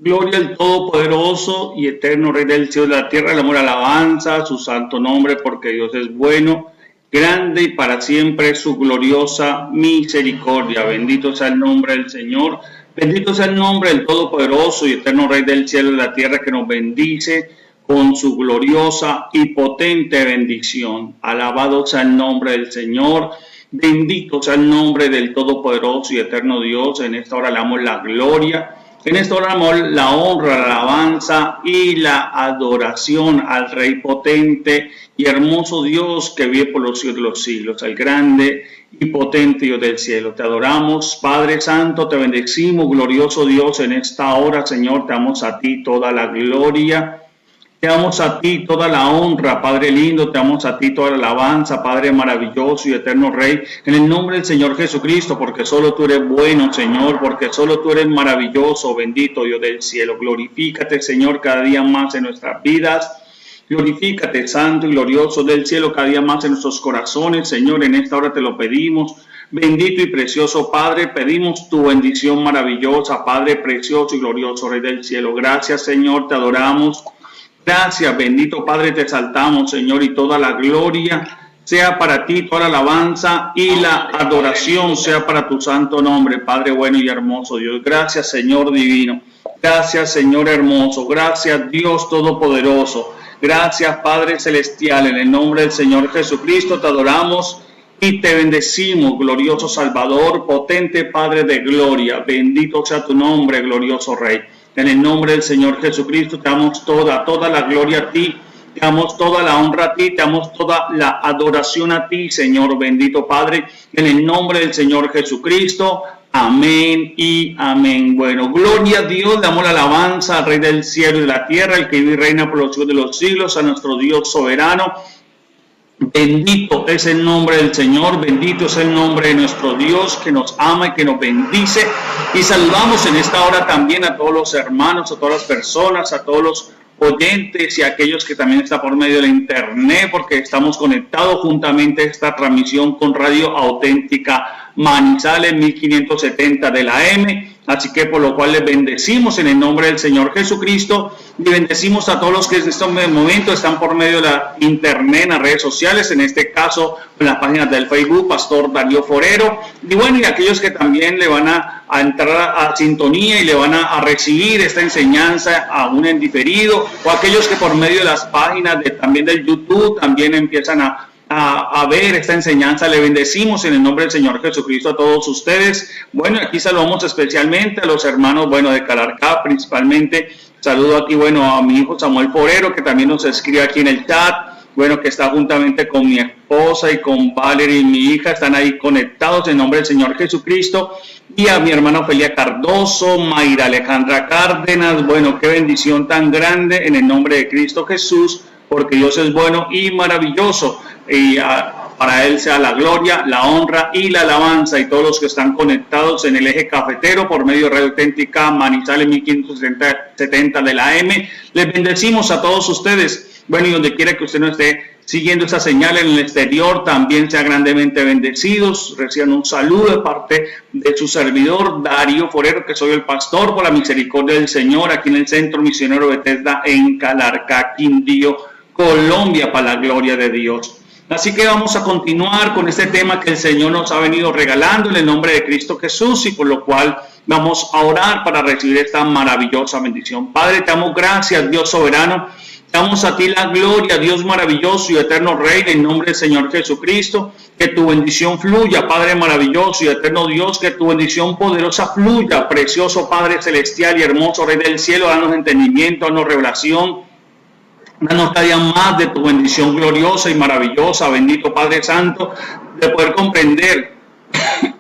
Gloria al Todopoderoso y eterno Rey del cielo y de la tierra, el amor, alabanza a su santo nombre, porque Dios es bueno, grande y para siempre su gloriosa misericordia. Bendito sea el nombre del Señor, bendito sea el nombre del Todopoderoso y eterno Rey del cielo y de la tierra, que nos bendice con su gloriosa y potente bendición. Alabado sea el nombre del Señor, bendito sea el nombre del Todopoderoso y eterno Dios. En esta hora le damos la gloria, en esta hora le damos la honra, la alabanza y la adoración al Rey potente y hermoso Dios que vive por los siglos de los siglos, al grande y potente Dios del cielo. Te adoramos, Padre Santo, te bendecimos, glorioso Dios, en esta hora, Señor, te damos a ti toda la gloria. Te damos a ti toda la honra, Padre lindo, te damos a ti toda la alabanza, Padre maravilloso y eterno Rey, en el nombre del Señor Jesucristo, porque solo tú eres bueno, Señor, porque solo tú eres maravilloso, bendito Dios del cielo. Glorifícate, Señor, cada día más en nuestras vidas. Glorifícate, santo y glorioso del cielo, cada día más en nuestros corazones, Señor, en esta hora te lo pedimos. Bendito y precioso Padre, pedimos tu bendición maravillosa, Padre precioso y glorioso Rey del cielo. Gracias, Señor, te adoramos. Gracias, bendito Padre, te exaltamos, Señor, y toda la gloria sea para ti, toda la alabanza y la adoración sea para tu santo nombre, Padre bueno y hermoso Dios. Gracias, Señor divino. Gracias, Señor hermoso. Gracias, Dios todopoderoso. Gracias, Padre celestial. En el nombre del Señor Jesucristo te adoramos y te bendecimos, glorioso Salvador, potente Padre de gloria. Bendito sea tu nombre, glorioso Rey. En el nombre del Señor Jesucristo te damos toda la gloria a ti, te damos toda la honra a ti, te damos toda la adoración a ti, Señor bendito Padre, en el nombre del Señor Jesucristo. Amén y amén. Bueno, gloria a Dios, damos la alabanza al Rey del cielo y de la tierra, el que vive y reina por los siglos de los siglos, a nuestro Dios soberano. Bendito es el nombre del Señor, bendito es el nombre de nuestro Dios que nos ama y que nos bendice. Y saludamos en esta hora también a todos los hermanos, a todas las personas, a todos los oyentes y a aquellos que también están por medio de la internet, porque estamos conectados juntamente a esta transmisión con Radio Auténtica Manizales 1570 de la AM. Así que por lo cual les bendecimos en el nombre del Señor Jesucristo y bendecimos a todos los que en este momento están por medio de la internet, en las redes sociales, en este caso en las páginas del Facebook, Pastor Darío Forero, y bueno, y aquellos que también le van a entrar a sintonía y le van a recibir esta enseñanza aún en diferido, o aquellos que por medio de las páginas también del YouTube también empiezan a ver esta enseñanza. Le bendecimos en el nombre del Señor Jesucristo a todos ustedes. Bueno, aquí saludamos especialmente a los hermanos, bueno, de Calarcá principalmente. Saludo aquí, bueno, a mi hijo Samuel Forero, que también nos escribe aquí en el chat, bueno, que está juntamente con mi esposa y con Valerie y mi hija, están ahí conectados en nombre del Señor Jesucristo. Y a mi hermana Ofelia Cardoso, Mayra Alejandra Cárdenas, bueno, qué bendición tan grande en el nombre de Cristo Jesús, porque Dios es bueno y maravilloso. Y para Él sea la gloria, la honra y la alabanza. Y todos los que están conectados en el eje cafetero por medio de Radio Auténtica Manizales 1570 de la AM, les bendecimos a todos ustedes. Bueno, y donde quiera que usted no esté siguiendo esa señal en el exterior, también sea grandemente bendecidos. Reciban un saludo de parte de su servidor Darío Forero, que soy el pastor por la misericordia del Señor aquí en el Centro Misionero Bethesda en Calarcá, Quindío, Colombia, para la gloria de Dios. Así que vamos a continuar con este tema que el Señor nos ha venido regalando en el nombre de Cristo Jesús, y por lo cual vamos a orar para recibir esta maravillosa bendición. Padre, te damos gracias, Dios soberano. Damos a ti la gloria, Dios maravilloso y eterno Rey, en nombre del Señor Jesucristo. Que tu bendición fluya, Padre maravilloso y eterno Dios, que tu bendición poderosa fluya, precioso Padre celestial y hermoso Rey del cielo. Danos entendimiento, danos revelación. Danos cada día más de tu bendición gloriosa y maravillosa, bendito Padre Santo, de poder comprender,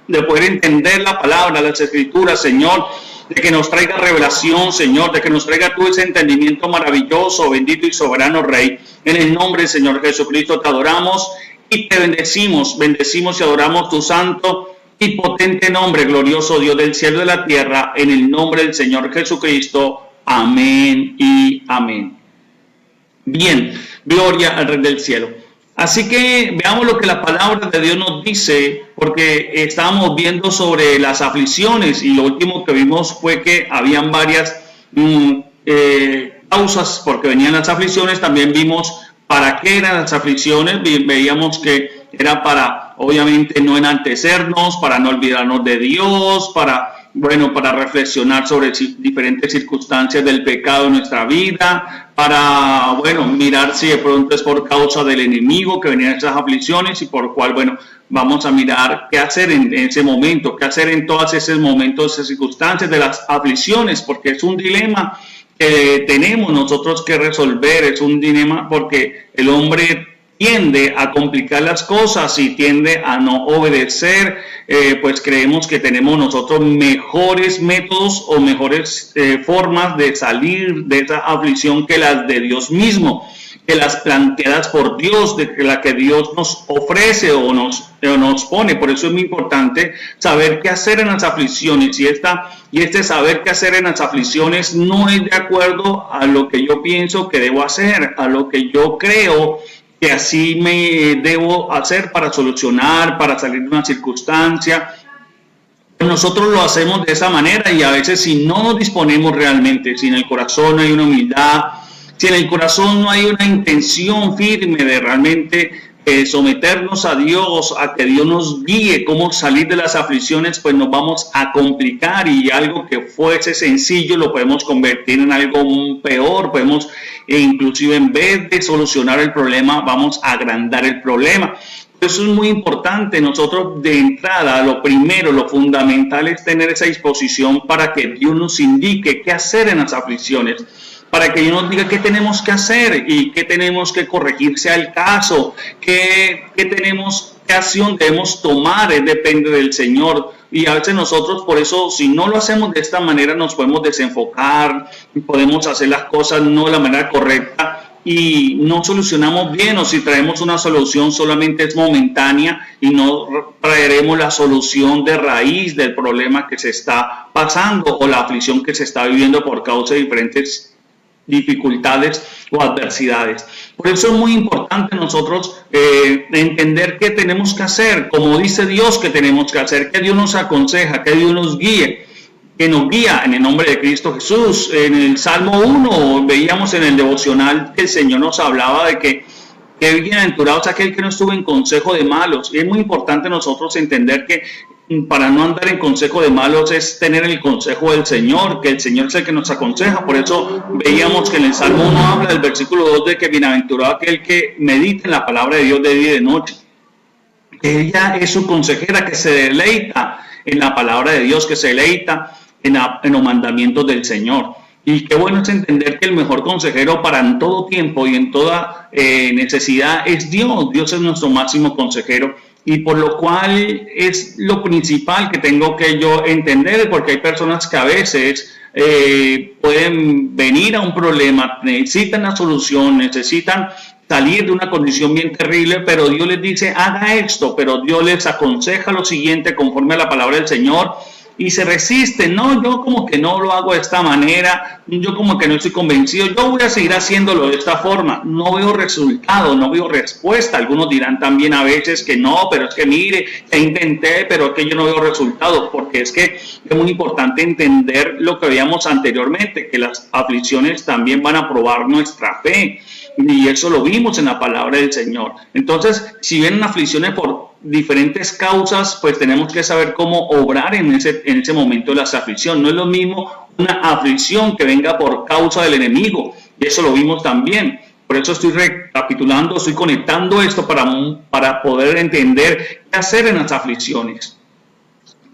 de poder entender la palabra, las escrituras, Señor, de que nos traiga revelación, Señor, de que nos traiga tú ese entendimiento maravilloso, bendito y soberano Rey. En el nombre del Señor Jesucristo te adoramos y te bendecimos y adoramos tu santo y potente nombre, glorioso Dios del cielo y de la tierra, en el nombre del Señor Jesucristo. Amén y amén. Bien, gloria al Rey del cielo. Así que veamos lo que la palabra de Dios nos dice, porque estábamos viendo sobre las aflicciones y lo último que vimos fue que habían varias causas porque venían las aflicciones, también vimos para qué eran las aflicciones, veíamos que era para, obviamente, no enaltecernos, para no olvidarnos de Dios, para reflexionar sobre diferentes circunstancias del pecado en nuestra vida, para, mirar si de pronto es por causa del enemigo que venían esas aflicciones y por cual, vamos a mirar qué hacer en ese momento, qué hacer en todos esos momentos, esas circunstancias de las aflicciones, porque es un dilema que tenemos nosotros que resolver, es un dilema porque el hombre tiende a complicar las cosas y tiende a no obedecer, pues creemos que tenemos nosotros mejores métodos o mejores formas de salir de esa aflicción que las de Dios mismo, que las planteadas por Dios, de la que Dios nos ofrece o nos pone. Por eso es muy importante saber qué hacer en las aflicciones, y este saber qué hacer en las aflicciones no es de acuerdo a lo que yo pienso que debo hacer, a lo que yo creo que así me debo hacer para solucionar, para salir de una circunstancia. Nosotros lo hacemos de esa manera, y a veces si no nos disponemos realmente, si en el corazón no hay una humildad, si en el corazón no hay una intención firme de realmente someternos a Dios, a que Dios nos guíe cómo salir de las aflicciones, pues nos vamos a complicar, y algo que fuese sencillo lo podemos convertir en algo peor. Podemos, inclusive en vez de solucionar el problema, vamos a agrandar el problema. Eso es muy importante. Nosotros de entrada, lo primero, lo fundamental es tener esa disposición para que Dios nos indique qué hacer en las aflicciones, para que Dios nos diga qué tenemos que hacer y qué tenemos que corregir sea el caso, qué acción debemos tomar, depende del Señor. Y a veces nosotros, por eso, si no lo hacemos de esta manera, nos podemos desenfocar, podemos hacer las cosas no de la manera correcta y no solucionamos bien, o si traemos una solución solamente es momentánea y no traeremos la solución de raíz del problema que se está pasando o la aflicción que se está viviendo por causa de diferentes dificultades o adversidades. Por eso es muy importante nosotros entender qué tenemos que hacer, como dice Dios que tenemos que hacer, que Dios nos aconseja, que Dios nos guíe, que nos guía en el nombre de Cristo Jesús. En el Salmo 1 veíamos en el devocional que el Señor nos hablaba de que bienaventurado es aquel que no estuvo en consejo de malos. Y es muy importante nosotros entender que para no andar en consejo de malos es tener el consejo del Señor, que el Señor es el que nos aconseja. Por eso veíamos que en el Salmo 1 habla del versículo 2 de que bienaventurado aquel que medita en la palabra de Dios de día y de noche. Que ella es su consejera, que se deleita en la palabra de Dios, que se deleita en los mandamientos del Señor. Y qué bueno es entender que el mejor consejero para en todo tiempo y en toda necesidad es Dios. Dios es nuestro máximo consejero, y por lo cual es lo principal que tengo que yo entender, porque hay personas que a veces pueden venir a un problema, necesitan la solución, necesitan salir de una condición bien terrible, pero Dios les dice haga esto, pero Dios les aconseja lo siguiente conforme a la palabra del Señor, y se resisten. No, yo como que no lo hago de esta manera, yo como que no estoy convencido, yo voy a seguir haciéndolo de esta forma, no veo resultado, no veo respuesta. Algunos dirán también a veces que no, pero es que mire, ya intenté, pero es que yo no veo resultado, porque es que es muy importante entender lo que veíamos anteriormente, que las aflicciones también van a probar nuestra fe, y eso lo vimos en la palabra del Señor. Entonces, si vienen aflicciones por diferentes causas, pues tenemos que saber cómo obrar en ese momento de la aflicción. No es lo mismo una aflicción que venga por causa del enemigo, y eso lo vimos también. Por eso estoy recapitulando, estoy conectando esto para poder entender qué hacer en las aflicciones,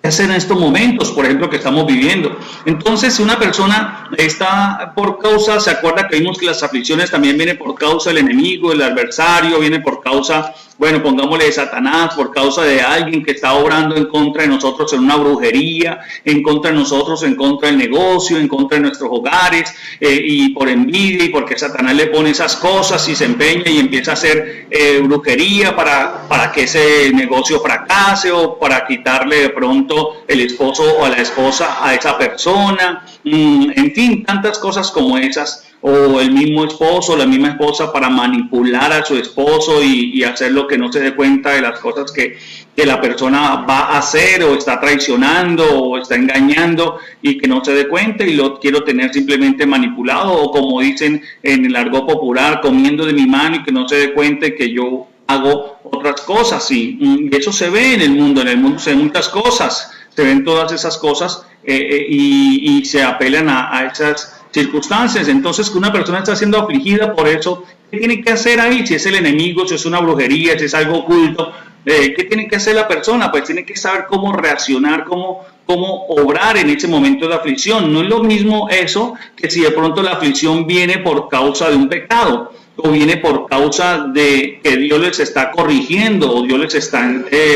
qué hacer en estos momentos, por ejemplo, que estamos viviendo. Entonces, si una persona está por causa, se acuerda que vimos que las aflicciones también vienen por causa del enemigo, del adversario, viene por causa, pongámosle de Satanás, por causa de alguien que está obrando en contra de nosotros en una brujería, en contra de nosotros, en contra del negocio, en contra de nuestros hogares, y por envidia, y porque Satanás le pone esas cosas y se empeña y empieza a hacer brujería para que ese negocio fracase, o para quitarle de pronto el esposo o a la esposa a esa persona, en fin, tantas cosas como esas. o el mismo esposo, la misma esposa para manipular a su esposo y hacerlo que no se dé cuenta de las cosas que la persona va a hacer, o está traicionando o está engañando y que no se dé cuenta, y lo quiero tener simplemente manipulado, o como dicen en el argot popular, comiendo de mi mano y que no se dé cuenta y que yo hago otras cosas. Y eso se ve en el mundo se ven muchas cosas, se ven todas esas cosas y se apelan a esas circunstancias. Entonces, que una persona está siendo afligida por eso, ¿qué tiene que hacer ahí? Si es el enemigo, si es una brujería, si es algo oculto, ¿qué tiene que hacer la persona? Pues tiene que saber cómo reaccionar, cómo obrar en ese momento de aflicción. No es lo mismo eso que si de pronto la aflicción viene por causa de un pecado, o viene por causa de que Dios les está corrigiendo, o Dios les está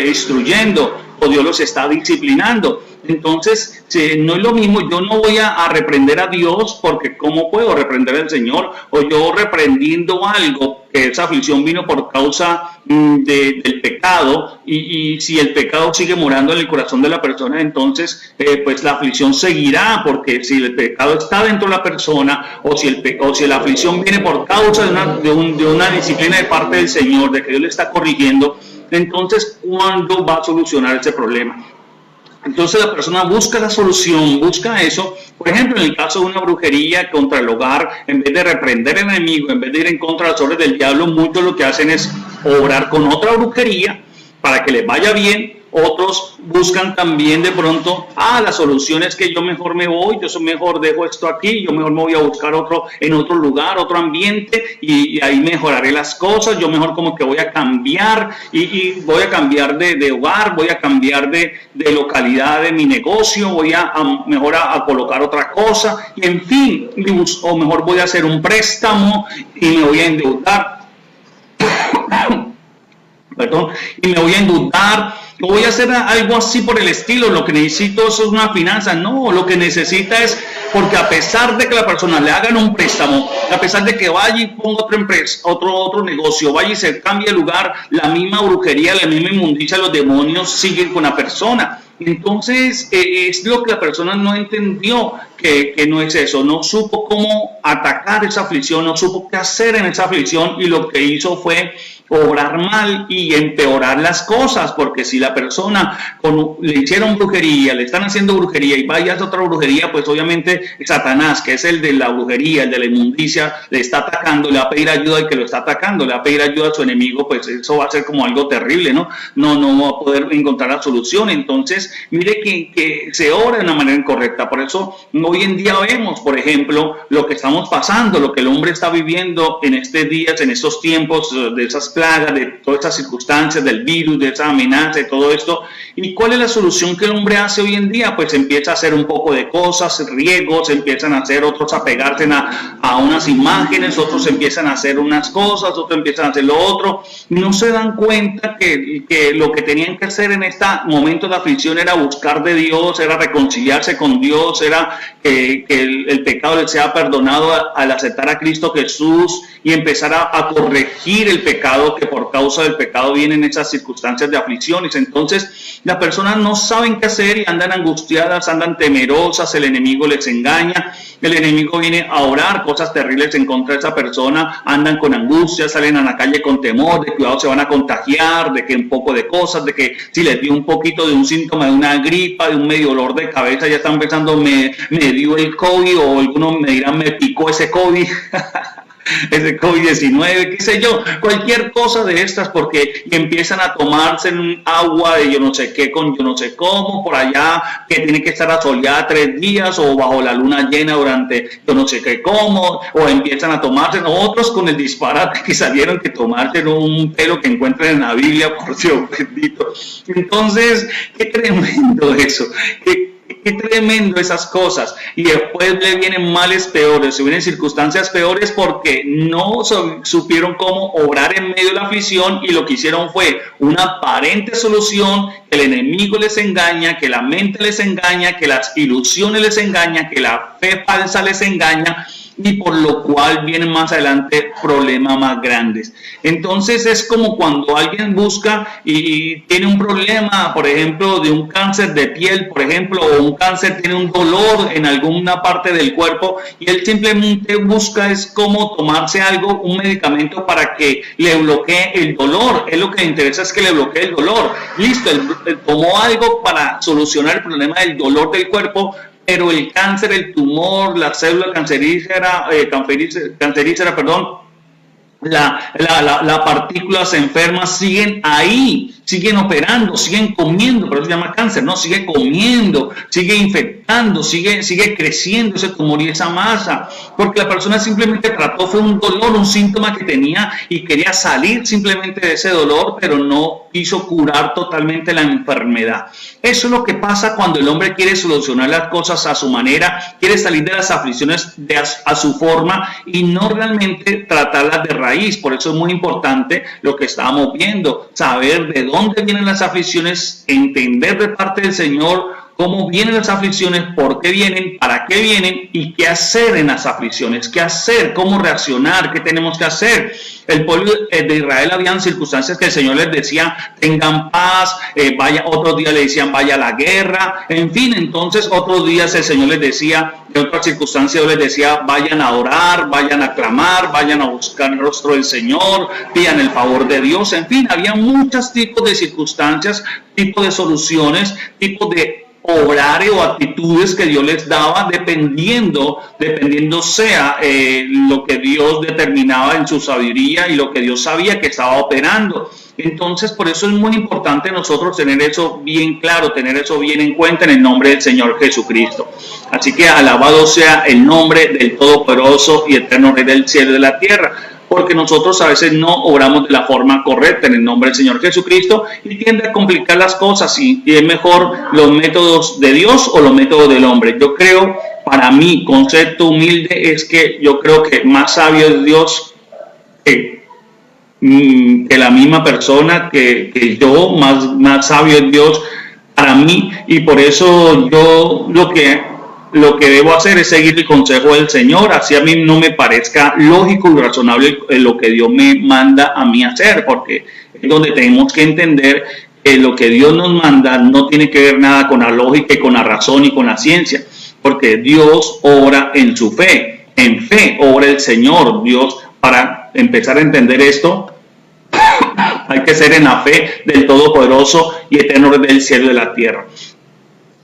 instruyendo, o Dios los está disciplinando. Entonces, no es lo mismo. Yo no voy a reprender a Dios, porque ¿cómo puedo reprender al Señor? O yo reprendiendo algo, que esa aflicción vino por causa del pecado, y si el pecado sigue morando en el corazón de la persona, entonces pues la aflicción seguirá, porque si el pecado está dentro de la persona, o si la aflicción viene por causa de una disciplina de parte del Señor, de que Dios le está corrigiendo, entonces ¿cuándo va a solucionar ese problema? Entonces la persona busca la solución, busca eso. Por ejemplo, en el caso de una brujería contra el hogar, en vez de reprender al enemigo, en vez de ir en contra de las órdenes del diablo, muchos lo que hacen es obrar con otra brujería para que les vaya bien. Otros buscan también de pronto, la solución es que yo mejor me voy, yo mejor dejo esto aquí, yo mejor me voy a buscar en otro lugar, otro ambiente, y ahí mejoraré las cosas. Yo mejor como que voy a cambiar, y voy a cambiar de hogar, voy a cambiar de localidad de mi negocio, voy mejor a colocar otra cosa, y en fin, o mejor voy a hacer un préstamo y me voy a endeudar, y me voy a endeudar, o voy a hacer algo así por el estilo. Lo que necesito es una finanza. No, lo que necesita es, porque a pesar de que la persona le hagan un préstamo, a pesar de que vaya y ponga otra empresa, otro negocio, vaya y se cambie de lugar, la misma brujería, la misma inmundicia, los demonios siguen con la persona. Entonces es lo que la persona no entendió, que no es eso, no supo cómo atacar esa aflicción, no supo qué hacer en esa aflicción, y lo que hizo fue obrar mal y empeorar las cosas, porque si la persona le hicieron brujería, le están haciendo brujería, y vaya a otra brujería, pues obviamente Satanás, que es el de la brujería, el de la inmundicia, le está atacando, le va a pedir ayuda al que lo está atacando, le va a pedir ayuda a su enemigo, pues eso va a ser como algo terrible, ¿no? No va a poder encontrar la solución. Entonces, mire que se obra de una manera incorrecta. Por eso hoy en día vemos, por ejemplo, lo que estamos pasando, lo que el hombre está viviendo en estos días, en estos tiempos de esas plagas, de todas estas circunstancias, del virus, de esa amenaza, de todo esto. ¿Y cuál es la solución que el hombre hace hoy en día? Pues empieza a hacer un poco de cosas, riegos, empiezan a hacer, otros a pegarse a unas imágenes, otros empiezan a hacer unas cosas, otros empiezan a hacer lo otro. No se dan cuenta que lo que tenían que hacer en este momento de aflicción era buscar de Dios, era reconciliarse con Dios, era que el pecado les sea perdonado al aceptar a Cristo Jesús, y empezar a corregir el pecado, que por causa del pecado vienen esas circunstancias de aflicciones. Entonces las personas no saben qué hacer y andan angustiadas, andan temerosas, el enemigo les engaña, el enemigo viene a orar cosas terribles en contra de esa persona, andan con angustia, salen a la calle con temor, de cuidado se van a contagiar, de que un poco de cosas, de que si les dio un poquito de un síntoma de una gripa, de un medio dolor de cabeza, ya están pensando, me dio el COVID, o algunos me dirán, me picó ese COVID. Ese COVID-19, qué sé yo, cualquier cosa de estas, porque empiezan a tomarse un agua de yo no sé qué con yo no sé cómo, por allá, que tiene que estar asoleada 3 días, o bajo la luna llena durante yo no sé qué cómo, o empiezan a tomarse, otros con el disparate que salieron, que tomarse un pelo que encuentran en la Biblia, por Dios bendito. Entonces, qué tremendo eso, qué tremendo esas cosas. Y después le vienen males peores, se vienen circunstancias peores, porque no supieron cómo obrar en medio de la aflicción, y lo que hicieron fue una aparente solución, que el enemigo les engaña, que la mente les engaña, que las ilusiones les engañan, que la fe falsa les engaña, y por lo cual vienen más adelante problemas más grandes. Entonces es como cuando alguien busca y tiene un problema, por ejemplo, de un cáncer de piel, por ejemplo, o un cáncer, tiene un dolor en alguna parte del cuerpo y él simplemente busca es cómo tomarse algo, un medicamento para que le bloquee el dolor. Es lo que le interesa, es que le bloquee el dolor. Listo, él tomó algo para solucionar el problema del dolor del cuerpo, pero el cáncer, el tumor, la célula cancerígena, las partículas enfermas siguen ahí, siguen operando, siguen comiendo, por eso se llama cáncer, ¿no? Sigue comiendo, sigue infectando, sigue creciendo ese tumor y esa masa, porque la persona simplemente trató, fue un dolor, un síntoma que tenía y quería salir simplemente de ese dolor, pero no quiso curar totalmente la enfermedad. Eso es lo que pasa cuando el hombre quiere solucionar las cosas a su manera, quiere salir de las aflicciones a su forma y no realmente tratarlas de raíz. Por eso es muy importante lo que estábamos viendo, saber de dónde vienen las aflicciones, entender de parte del Señor cómo vienen las aflicciones, por qué vienen, para qué vienen y qué hacer en las aflicciones, qué hacer, cómo reaccionar, qué tenemos que hacer. El pueblo de Israel habían circunstancias que el Señor les decía, tengan paz, otros días le decían, vaya a la guerra, en fin, entonces otros días el Señor les decía, en otras circunstancias les decía, vayan a orar, vayan a clamar, vayan a buscar el rostro del Señor, pidan el favor de Dios, en fin, había muchos tipos de circunstancias, tipos de soluciones, tipos de obrar o actitudes que Dios les daba dependiendo sea lo que Dios determinaba en su sabiduría y lo que Dios sabía que estaba operando. Entonces, por eso es muy importante nosotros tener eso bien claro, tener eso bien en cuenta en el nombre del Señor Jesucristo. Así que alabado sea el nombre del Todopoderoso y eterno Rey del cielo y de la tierra, porque nosotros a veces no obramos de la forma correcta en el nombre del Señor Jesucristo y tiende a complicar las cosas y es mejor los métodos de Dios o los métodos del hombre. Yo creo, para mí, concepto humilde es que yo creo que más sabio es Dios que la misma persona, que yo, más sabio es Dios para mí, y por eso yo lo que debo hacer es seguir el consejo del Señor, así a mí no me parezca lógico y razonable lo que Dios me manda a mí hacer, porque es donde tenemos que entender que lo que Dios nos manda no tiene que ver nada con la lógica y con la razón y con la ciencia, porque Dios obra en su fe, en fe obra el Señor. Dios, para empezar a entender esto, hay que ser en la fe del Todopoderoso y eterno Rey del cielo y de la tierra.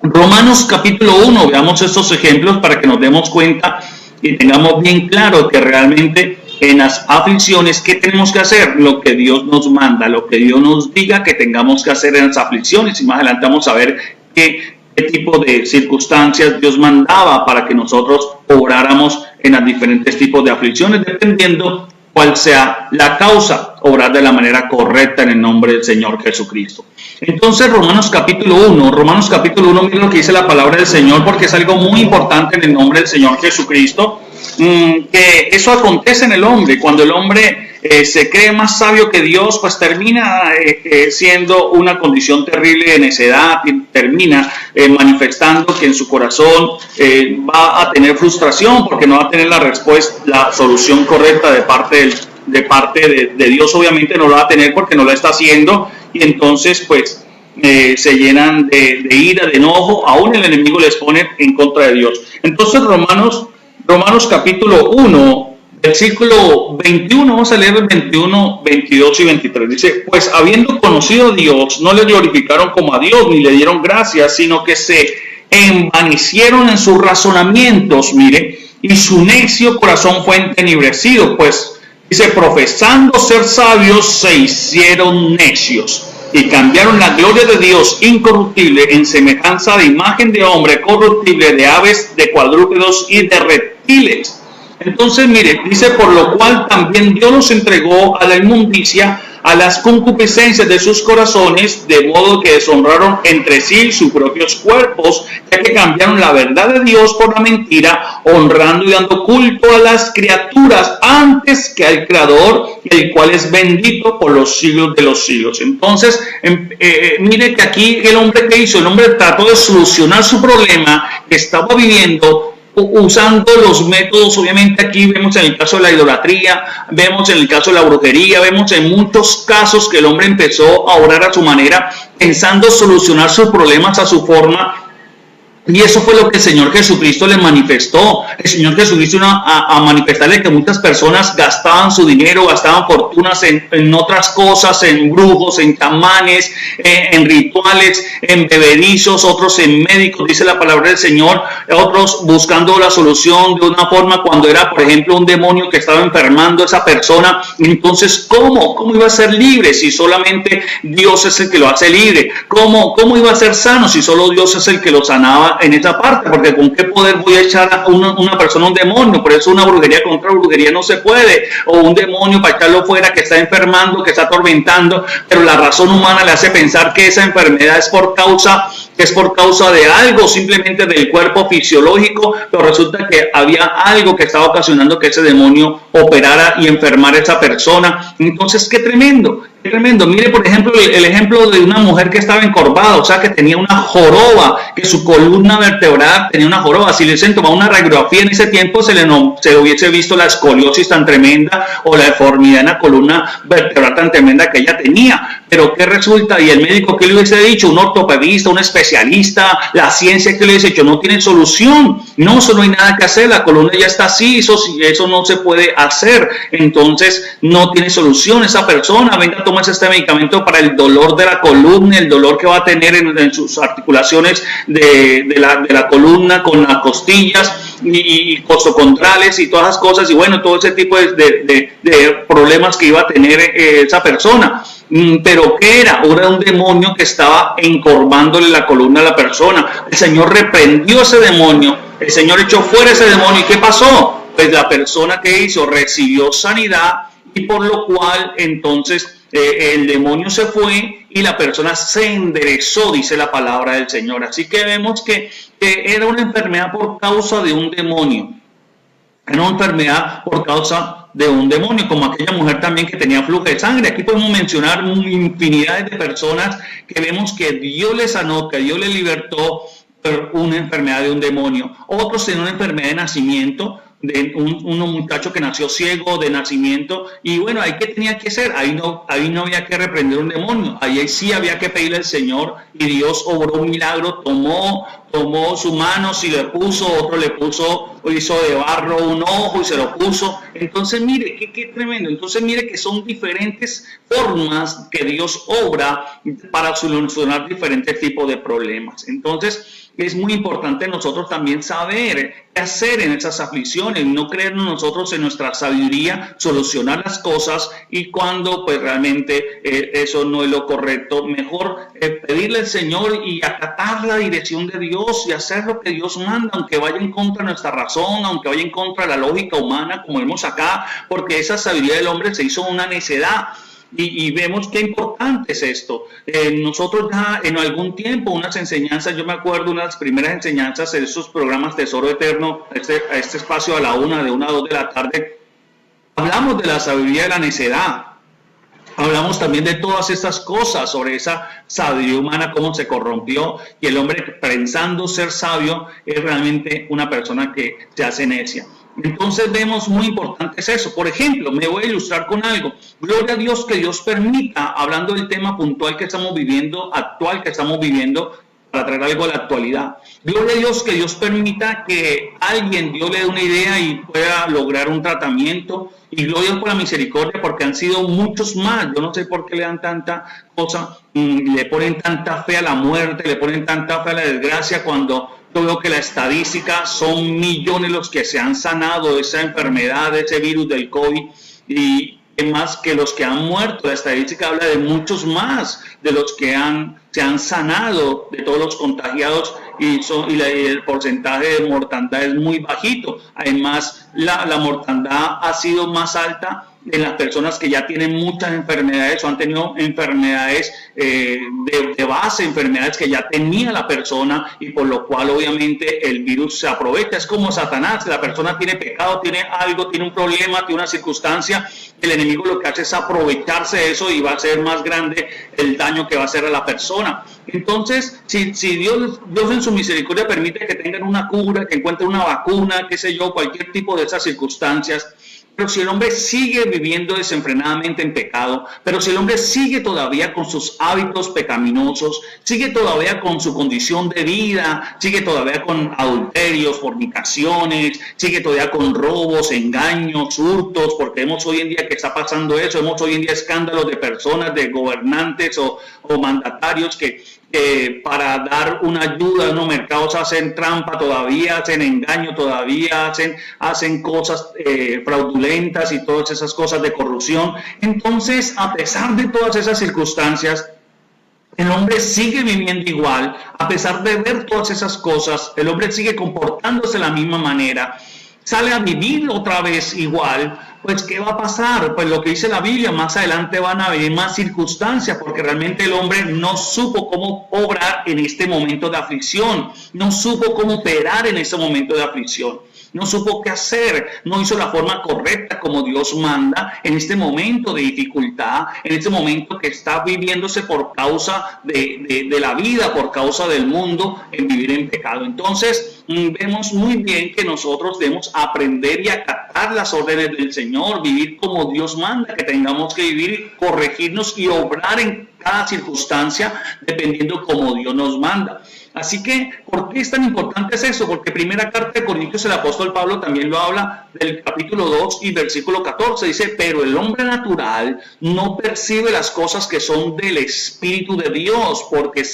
Romanos capítulo 1, veamos estos ejemplos para que nos demos cuenta y tengamos bien claro que realmente en las aflicciones, ¿qué tenemos que hacer? Lo que Dios nos manda, lo que Dios nos diga que tengamos que hacer en las aflicciones, y más adelante vamos a ver qué tipo de circunstancias Dios mandaba para que nosotros obráramos en los diferentes tipos de aflicciones, dependiendo cuál sea la causa, obrar de la manera correcta en el nombre del Señor Jesucristo. Entonces, Romanos capítulo 1, miren lo que dice la palabra del Señor, porque es algo muy importante en el nombre del Señor Jesucristo, que eso acontece en el hombre. Cuando el hombre se cree más sabio que Dios, pues termina siendo una condición terrible de necedad y termina manifestando que en su corazón va a tener frustración porque no va a tener la respuesta, la solución correcta de parte de Dios. Obviamente no lo va a tener porque no lo está haciendo, y entonces pues se llenan de ira, de enojo, aún el enemigo les pone en contra de Dios. Entonces Romanos capítulo 1, versículo 21, vamos a leer el 21, 22 y 23. Dice, pues habiendo conocido a Dios, no le glorificaron como a Dios, ni le dieron gracias, sino que se envanecieron en sus razonamientos, mire, y su necio corazón fue entenebrecido, pues, dice, profesando ser sabios, se hicieron necios, y cambiaron la gloria de Dios incorruptible en semejanza de imagen de hombre corruptible, de aves, de cuadrúpedos y de reptiles. Entonces, mire, dice, por lo cual también Dios los entregó a la inmundicia, a las concupiscencias de sus corazones, de modo que deshonraron entre sí sus propios cuerpos, ya que cambiaron la verdad de Dios por la mentira, honrando y dando culto a las criaturas antes que al Creador, el cual es bendito por los siglos de los siglos. Entonces, mire que aquí el hombre, ¿qué hizo? El hombre trató de solucionar su problema que estaba viviendo usando los métodos. Obviamente aquí vemos en el caso de la idolatría, vemos en el caso de la brujería, vemos en muchos casos que el hombre empezó a orar a su manera, pensando solucionar sus problemas a su forma. Y eso fue lo que el Señor Jesucristo le manifestó. El Señor Jesucristo a manifestarle que muchas personas gastaban su dinero, gastaban fortunas en otras cosas, en brujos, en chamanes, en rituales, en bebedizos, otros en médicos, dice la palabra del Señor, otros buscando la solución de una forma cuando era, por ejemplo, un demonio que estaba enfermando a esa persona. Entonces, ¿cómo iba a ser libre si solamente Dios es el que lo hace libre? ¿Cómo iba a ser sano si solo Dios es el que lo sanaba en esa parte? Porque con qué poder voy a echar a una persona, un demonio. Por eso una brujería contra brujería no se puede, o un demonio para echarlo fuera que está enfermando, que está atormentando, pero la razón humana le hace pensar que esa enfermedad es por causa de algo, simplemente del cuerpo fisiológico, pero resulta que había algo que estaba ocasionando que ese demonio operara y enfermara a esa persona. Entonces, qué tremendo. Tremendo. Mire, por ejemplo, el ejemplo de una mujer que estaba encorvada, o sea, que tenía una joroba, que su columna vertebral tenía una joroba. Si le hubiesen tomado una radiografía en ese tiempo, se hubiese visto la escoliosis tan tremenda o la deformidad en la columna vertebral tan tremenda que ella tenía. Pero ¿qué resulta? Y el médico, ¿qué le hubiese dicho? Un ortopedista, un especialista, la ciencia, ¿qué le hubiese dicho? No tiene solución. No, eso no hay nada que hacer. La columna ya está así, eso no se puede hacer. Entonces, no tiene solución esa persona. Venga, tomas este medicamento para el dolor de la columna, el dolor que va a tener en sus articulaciones de la columna con las costillas y costocondrales y todas las cosas, y bueno, todo ese tipo de problemas que iba a tener esa persona. Pero ¿qué era? Era un demonio que estaba encorvándole la columna a la persona. El Señor reprendió ese demonio, el Señor echó fuera ese demonio. ¿Y qué pasó? Pues la persona que hizo recibió sanidad, y por lo cual entonces el demonio se fue y la persona se enderezó, dice la palabra del Señor. Así que vemos que era una enfermedad por causa de un demonio. Era una enfermedad por causa de un demonio, como aquella mujer también que tenía flujo de sangre. Aquí podemos mencionar infinidades de personas que vemos que Dios les sanó, que Dios les libertó por una enfermedad de un demonio. Otros tenían una enfermedad de nacimiento, de un muchacho que nació ciego de nacimiento, y bueno, ahí qué tenía que hacer, ahí no había que reprender un demonio, ahí sí había que pedirle al Señor, y Dios obró un milagro, tomó su mano, si le puso, otro le puso, hizo de barro un ojo y se lo puso. Entonces mire, qué tremendo. Entonces mire que son diferentes formas que Dios obra para solucionar diferentes tipos de problemas. Entonces es muy importante nosotros también saber qué hacer en esas aflicciones, no creernos nosotros en nuestra sabiduría, solucionar las cosas, y cuando pues realmente eso no es lo correcto, mejor pedirle al Señor y acatar la dirección de Dios y hacer lo que Dios manda, aunque vaya en contra de nuestra razón, aunque vaya en contra de la lógica humana, como vemos acá, porque esa sabiduría del hombre se hizo una necedad. Y vemos qué importante es esto. Nosotros ya en algún tiempo, unas enseñanzas, yo me acuerdo una de las primeras enseñanzas de esos programas Tesoro Eterno, a este espacio de 1 a 2 de la tarde, hablamos de la sabiduría de la necedad. Hablamos también de todas estas cosas, sobre esa sabiduría humana, cómo se corrompió, y el hombre, pensando ser sabio, es realmente una persona que se hace necia. Entonces vemos muy importante es eso. Por ejemplo, me voy a ilustrar con algo. Gloria a Dios que Dios permita, hablando del tema puntual que estamos viviendo, actual que estamos viviendo, para traer algo a la actualidad. Gloria a Dios que Dios permita que alguien, Dios le dé una idea y pueda lograr un tratamiento. Y gloria a Dios por la misericordia, porque han sido muchos más. Yo no sé por qué le dan tanta cosa, le ponen tanta fe a la muerte, le ponen tanta fe a la desgracia, cuando yo veo que la estadística son millones los que se han sanado de esa enfermedad, de ese virus del COVID, y más que los que han muerto. La estadística habla de muchos más de los que se han sanado de todos los contagiados, y el porcentaje de mortandad es muy bajito. Además, la mortandad ha sido más alta en las personas que ya tienen muchas enfermedades o han tenido enfermedades de base, enfermedades que ya tenía la persona, y por lo cual obviamente el virus se aprovecha. Es como Satanás, la persona tiene pecado, tiene algo, tiene un problema, tiene una circunstancia, el enemigo lo que hace es aprovecharse de eso, y va a ser más grande el daño que va a hacer a la persona. Entonces, si Dios en su misericordia permite que tengan una cura, que encuentren una vacuna, qué sé yo, cualquier tipo de esas circunstancias. Pero si el hombre sigue viviendo desenfrenadamente en pecado, pero si el hombre sigue todavía con sus hábitos pecaminosos, sigue todavía con su condición de vida, sigue todavía con adulterios, fornicaciones, sigue todavía con robos, engaños, hurtos, porque vemos hoy en día que está pasando eso, vemos hoy en día escándalos de personas, de gobernantes o mandatarios que para dar una ayuda a los mercados hacen trampa, todavía hacen engaño, todavía hacen cosas fraudulentas y todas esas cosas de corrupción. Entonces, a pesar de todas esas circunstancias, el hombre sigue viviendo igual. A pesar de ver todas esas cosas, el hombre sigue comportándose de la misma manera. Sale a vivir otra vez igual. Pues, ¿qué va a pasar? Pues lo que dice la Biblia, más adelante van a venir más circunstancias, porque realmente el hombre no supo cómo obrar en este momento de aflicción, no supo cómo operar en ese momento de aflicción, no supo qué hacer, no hizo la forma correcta como Dios manda en este momento de dificultad, en este momento que está viviéndose por causa de la vida, por causa del mundo, en vivir en pecado. Entonces, vemos muy bien que nosotros debemos aprender y acatar las órdenes del Señor, vivir como Dios manda, que tengamos que vivir, corregirnos y obrar en cada circunstancia dependiendo como Dios nos manda. Así que, ¿por qué es tan importante eso? Porque primera carta de Corintios, el apóstol Pablo también lo habla del capítulo 2 y versículo 14. Dice, pero el hombre natural no percibe las cosas que son del Espíritu de Dios, porque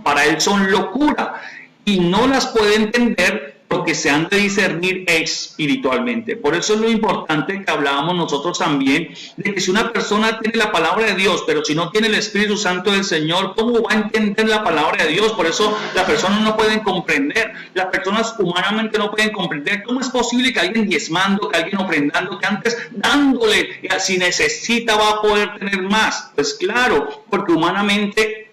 para él son locura y no las puede entender porque se han de discernir espiritualmente. Por eso es lo importante que hablábamos nosotros también, de que si una persona tiene la palabra de Dios, pero si no tiene el Espíritu Santo del Señor, ¿cómo va a entender la palabra de Dios? Por eso las personas no pueden comprender, las personas humanamente no pueden comprender. ¿Cómo es posible que alguien diezmando, que alguien ofrendando, que antes dándole, si necesita va a poder tener más? Pues claro, porque humanamente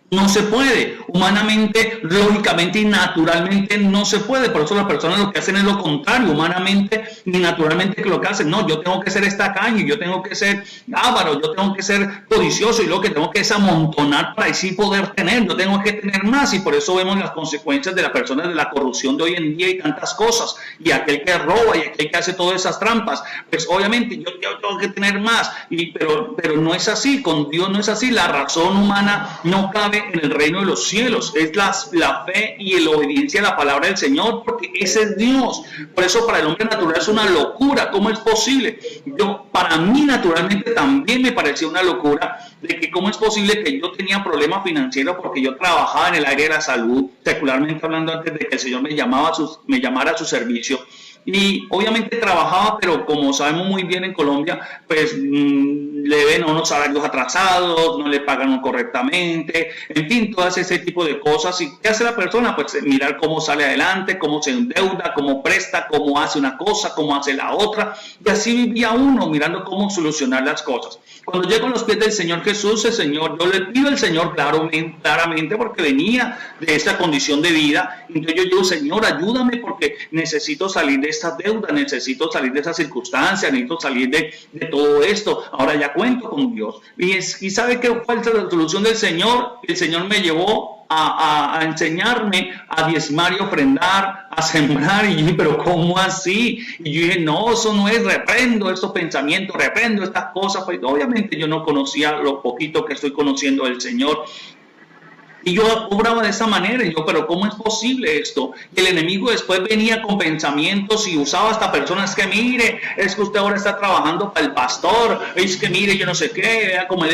no se puede, humanamente, lógicamente y naturalmente no se puede. Por eso las personas lo que hacen es lo contrario, humanamente y naturalmente que lo que hacen. No, yo tengo que ser estacaño, yo tengo que ser avaro, yo tengo que ser codicioso y lo que tengo que es amontonar para así poder tener, yo tengo que tener más. Y por eso vemos las consecuencias de las personas de la corrupción de hoy en día y tantas cosas. Y aquel que roba y aquel que hace todas esas trampas, pues obviamente yo tengo que tener más. Pero no es así, con Dios no es así. La razón humana no cabe en el reino de los cielos, es la fe y la obediencia a la palabra del Señor, porque ese es Dios. Por eso para el hombre natural es una locura. ¿Cómo es posible? Para mí naturalmente también me parecía una locura de que cómo es posible que yo tenía problemas financieros porque yo trabajaba en el área de la salud, secularmente hablando, antes de que el Señor me llamara a su servicio. Y obviamente trabajaba, pero como sabemos muy bien en Colombia, pues le ven a unos salarios atrasados, no le pagan correctamente, en fin, todas ese tipo de cosas. ¿Y qué hace la persona? Pues mirar cómo sale adelante, cómo se endeuda, cómo presta, cómo hace una cosa, cómo hace la otra. Y así vivía uno, mirando cómo solucionar las cosas. Cuando llego a los pies del Señor Jesús, yo le pido al Señor claramente porque venía de esta condición de vida. Entonces yo digo, Señor, ayúdame porque necesito salir de estas deudas, necesito salir de esas circunstancias, necesito salir de todo esto. Ahora ya cuento con Dios. Y ¿sabe qué fue la solución del Señor? El Señor me llevó a enseñarme a diezmar y ofrendar, a sembrar. Y yo dije, pero ¿cómo así? Y yo dije, no, eso no es, reprendo estos pensamientos, reprendo estas cosas. Pues obviamente yo no conocía lo poquito que estoy conociendo del Señor. Y yo obraba de esa manera, y yo, pero ¿cómo es posible esto? Y el enemigo después venía con pensamientos y usaba hasta personas que, mire, es que usted ahora está trabajando para el pastor, es que mire, yo no sé qué, vea como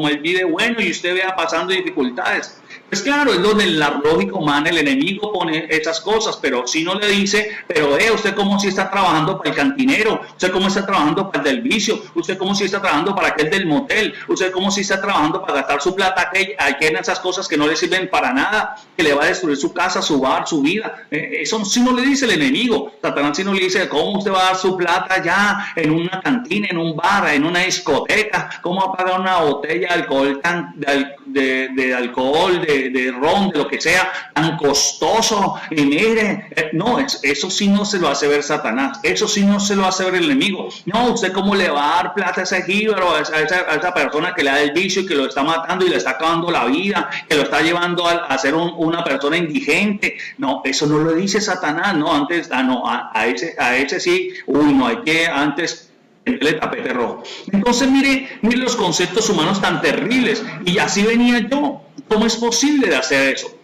él vive bueno y usted vea pasando dificultades. Pues claro, es donde la lógica humana, el enemigo pone esas cosas, pero si no le dice, pero usted como si está trabajando para el cantinero, usted como está trabajando para el del vicio, usted como si está trabajando para aquel del motel, usted como si está trabajando para gastar su plata, que en esas cosas que no le sirven para nada, que le va a destruir su casa, su bar, su vida. Eso si no le dice el enemigo. Satanás si no le dice, ¿cómo usted va a dar su plata ya en una cantina, en un bar, en una discoteca? ¿Cómo va a pagar una botella de alcohol de alcohol, de ron, de lo que sea, tan costoso? Y mire, no, eso sí no se lo hace ver Satanás, eso sí no se lo hace ver el enemigo. No, usted cómo le va a dar plata a ese jíbaro, a esa persona que le da el vicio y que lo está matando y le está acabando la vida, que lo está llevando a ser una persona indigente. No, eso no lo dice Satanás, no, antes, a ese sí, uy, no, hay que antes el tapete rojo. Entonces mire los conceptos humanos tan terribles, y así venía yo. ¿Cómo es posible de hacer eso?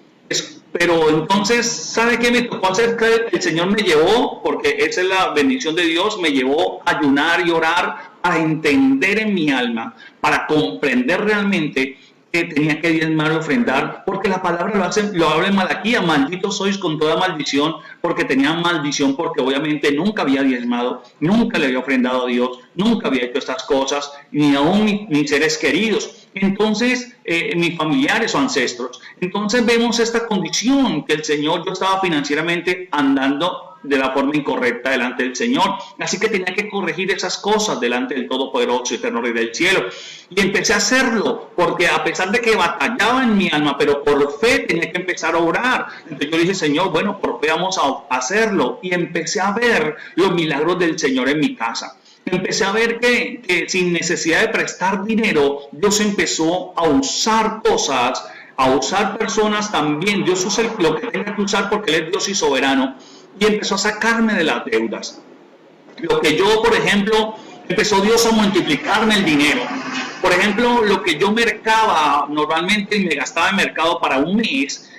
Pero entonces, ¿sabe qué me tocó hacer? El Señor me llevó, porque esa es la bendición de Dios, me llevó a ayunar y orar, a entender en mi alma, para comprender realmente que tenía que diezmar y ofrendar, porque la palabra lo habla en Malaquía: malditos sois con toda maldición, porque tenía maldición, porque obviamente nunca había diezmado, nunca le había ofrendado a Dios, nunca había hecho estas cosas, ni aún mis seres queridos. Entonces, mis familiares o ancestros. Entonces vemos esta condición, que el Señor, yo estaba financieramente andando de la forma incorrecta delante del Señor, así que tenía que corregir esas cosas delante del Todopoderoso y Eterno Rey del Cielo, y empecé a hacerlo, porque a pesar de que batallaba en mi alma, pero por fe tenía que empezar a orar. Entonces yo dije: Señor, bueno, por fe vamos a hacerlo, y empecé a ver los milagros del Señor en mi casa. Empecé a ver que sin necesidad de prestar dinero, Dios empezó a usar cosas, a usar personas también. Dios usa lo que tenga que usar, porque Él es Dios y soberano, y empezó a sacarme de las deudas. Lo que yo, por ejemplo, empezó Dios a multiplicarme el dinero. Por ejemplo, lo que yo mercaba normalmente y me gastaba en mercado para un mes,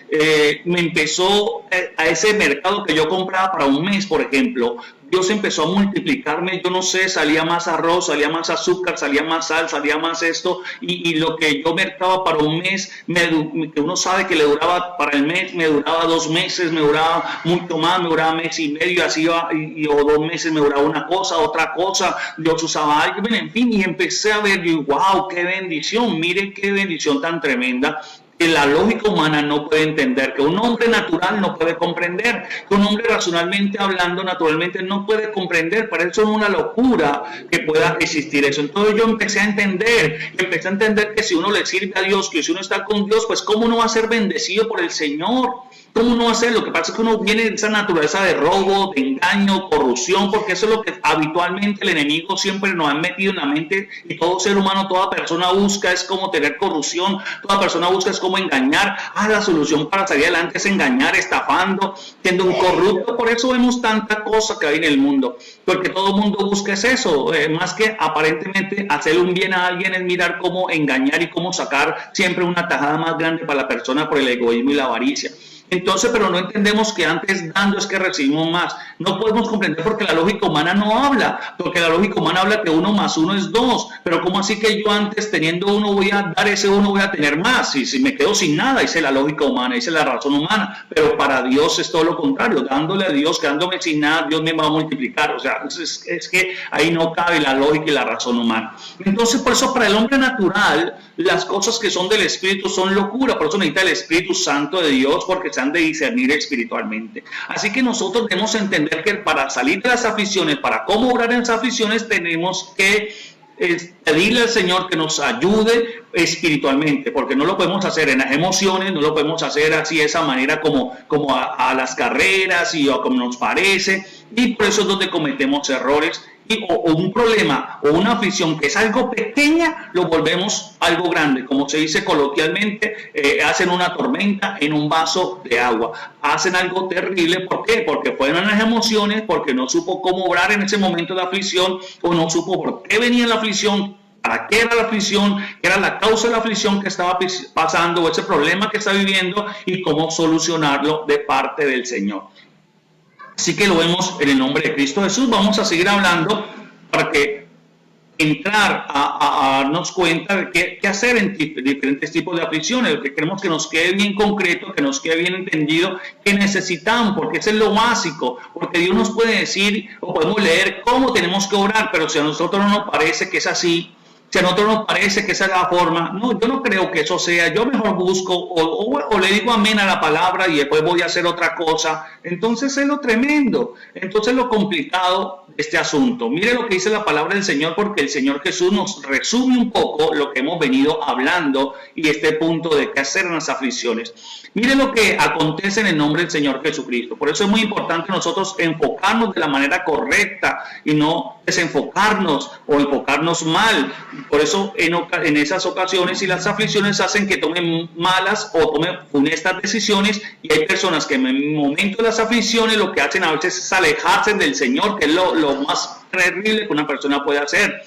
me empezó a ese mercado que yo compraba para un mes, por ejemplo, Dios empezó a multiplicarme. Yo no sé, salía más arroz, salía más azúcar, salía más sal, salía más esto, y lo que yo mercaba para un mes, que uno sabe que le duraba para el mes, me duraba 2 meses, me duraba mucho más, me duraba mes y medio, así o 2 meses me duraba una cosa, otra cosa, Dios usaba algo, en fin, y empecé a ver, y wow, qué bendición, mire qué bendición tan tremenda, que la lógica humana no puede entender, que un hombre natural no puede comprender, que un hombre racionalmente hablando, naturalmente no puede comprender. Para eso es una locura que pueda existir eso. Entonces yo empecé a entender que si uno le sirve a Dios, que si uno está con Dios, pues cómo no va a ser bendecido por el Señor. ¿Cómo no hacer? Lo que pasa es que uno viene de esa naturaleza de robo, de engaño, corrupción, porque eso es lo que habitualmente el enemigo siempre nos ha metido en la mente, y todo ser humano, toda persona busca es como tener corrupción, toda persona busca es como engañar. La solución para salir adelante es engañar, estafando, siendo un corrupto. Por eso vemos tanta cosa que hay en el mundo, porque todo el mundo busca es eso, más que aparentemente hacerle un bien a alguien, es mirar cómo engañar y cómo sacar siempre una tajada más grande para la persona por el egoísmo y la avaricia. Entonces, pero no entendemos que antes dando es que recibimos más. No podemos comprender porque la lógica humana no habla, porque la lógica humana habla que 1 más 1 es 2, pero ¿cómo así que yo antes teniendo 1 voy a dar ese 1, voy a tener más? Si me quedo sin nada, dice la lógica humana, dice la razón humana, pero para Dios es todo lo contrario, dándole a Dios, quedándome sin nada, Dios me va a multiplicar. O sea, es que ahí no cabe la lógica y la razón humana. Entonces, por eso para el hombre natural, las cosas que son del Espíritu son locura, por eso necesita el Espíritu Santo de Dios, porque se han de discernir espiritualmente. Así que nosotros debemos entender que para salir de las aflicciones, para cómo obrar en las aflicciones, tenemos que pedirle al Señor que nos ayude espiritualmente, porque no lo podemos hacer en las emociones, no lo podemos hacer así de esa manera como a las carreras y o como nos parece, y por eso es donde cometemos errores. O un problema o una aflicción que es algo pequeña, lo volvemos algo grande. Como se dice coloquialmente, hacen una tormenta en un vaso de agua. Hacen algo terrible. ¿Por qué? Porque fueron las emociones, porque no supo cómo obrar en ese momento de aflicción, o no supo por qué venía la aflicción, para qué era la aflicción, qué era la causa de la aflicción que estaba pasando, o ese problema que está viviendo, y cómo solucionarlo de parte del Señor. Así que lo vemos en el nombre de Cristo Jesús. Vamos a seguir hablando para que entrar a darnos cuenta de qué hacer en diferentes tipos de aflicciones. Lo que queremos que nos quede bien concreto, que nos quede bien entendido, que necesitamos, porque eso es lo básico. Porque Dios nos puede decir o podemos leer cómo tenemos que orar, pero si a nosotros no nos parece que es así, si a nosotros nos parece que esa es la forma, no, yo no creo que eso sea. Yo mejor busco o le digo amén a la palabra y después voy a hacer otra cosa. Entonces es lo tremendo, entonces lo complicado de este asunto. Mire lo que dice la palabra del Señor, porque el Señor Jesús nos resume un poco lo que hemos venido hablando y este punto de qué hacer en las aflicciones. Mire lo que acontece en el nombre del Señor Jesucristo. Por eso es muy importante nosotros enfocarnos de la manera correcta y no desenfocarnos o enfocarnos mal. Por eso en esas ocasiones y las aflicciones hacen que tomen malas o tomen funestas decisiones, y hay personas que en el momento de las aflicciones lo que hacen a veces es alejarse del Señor, que es lo más terrible que una persona puede hacer.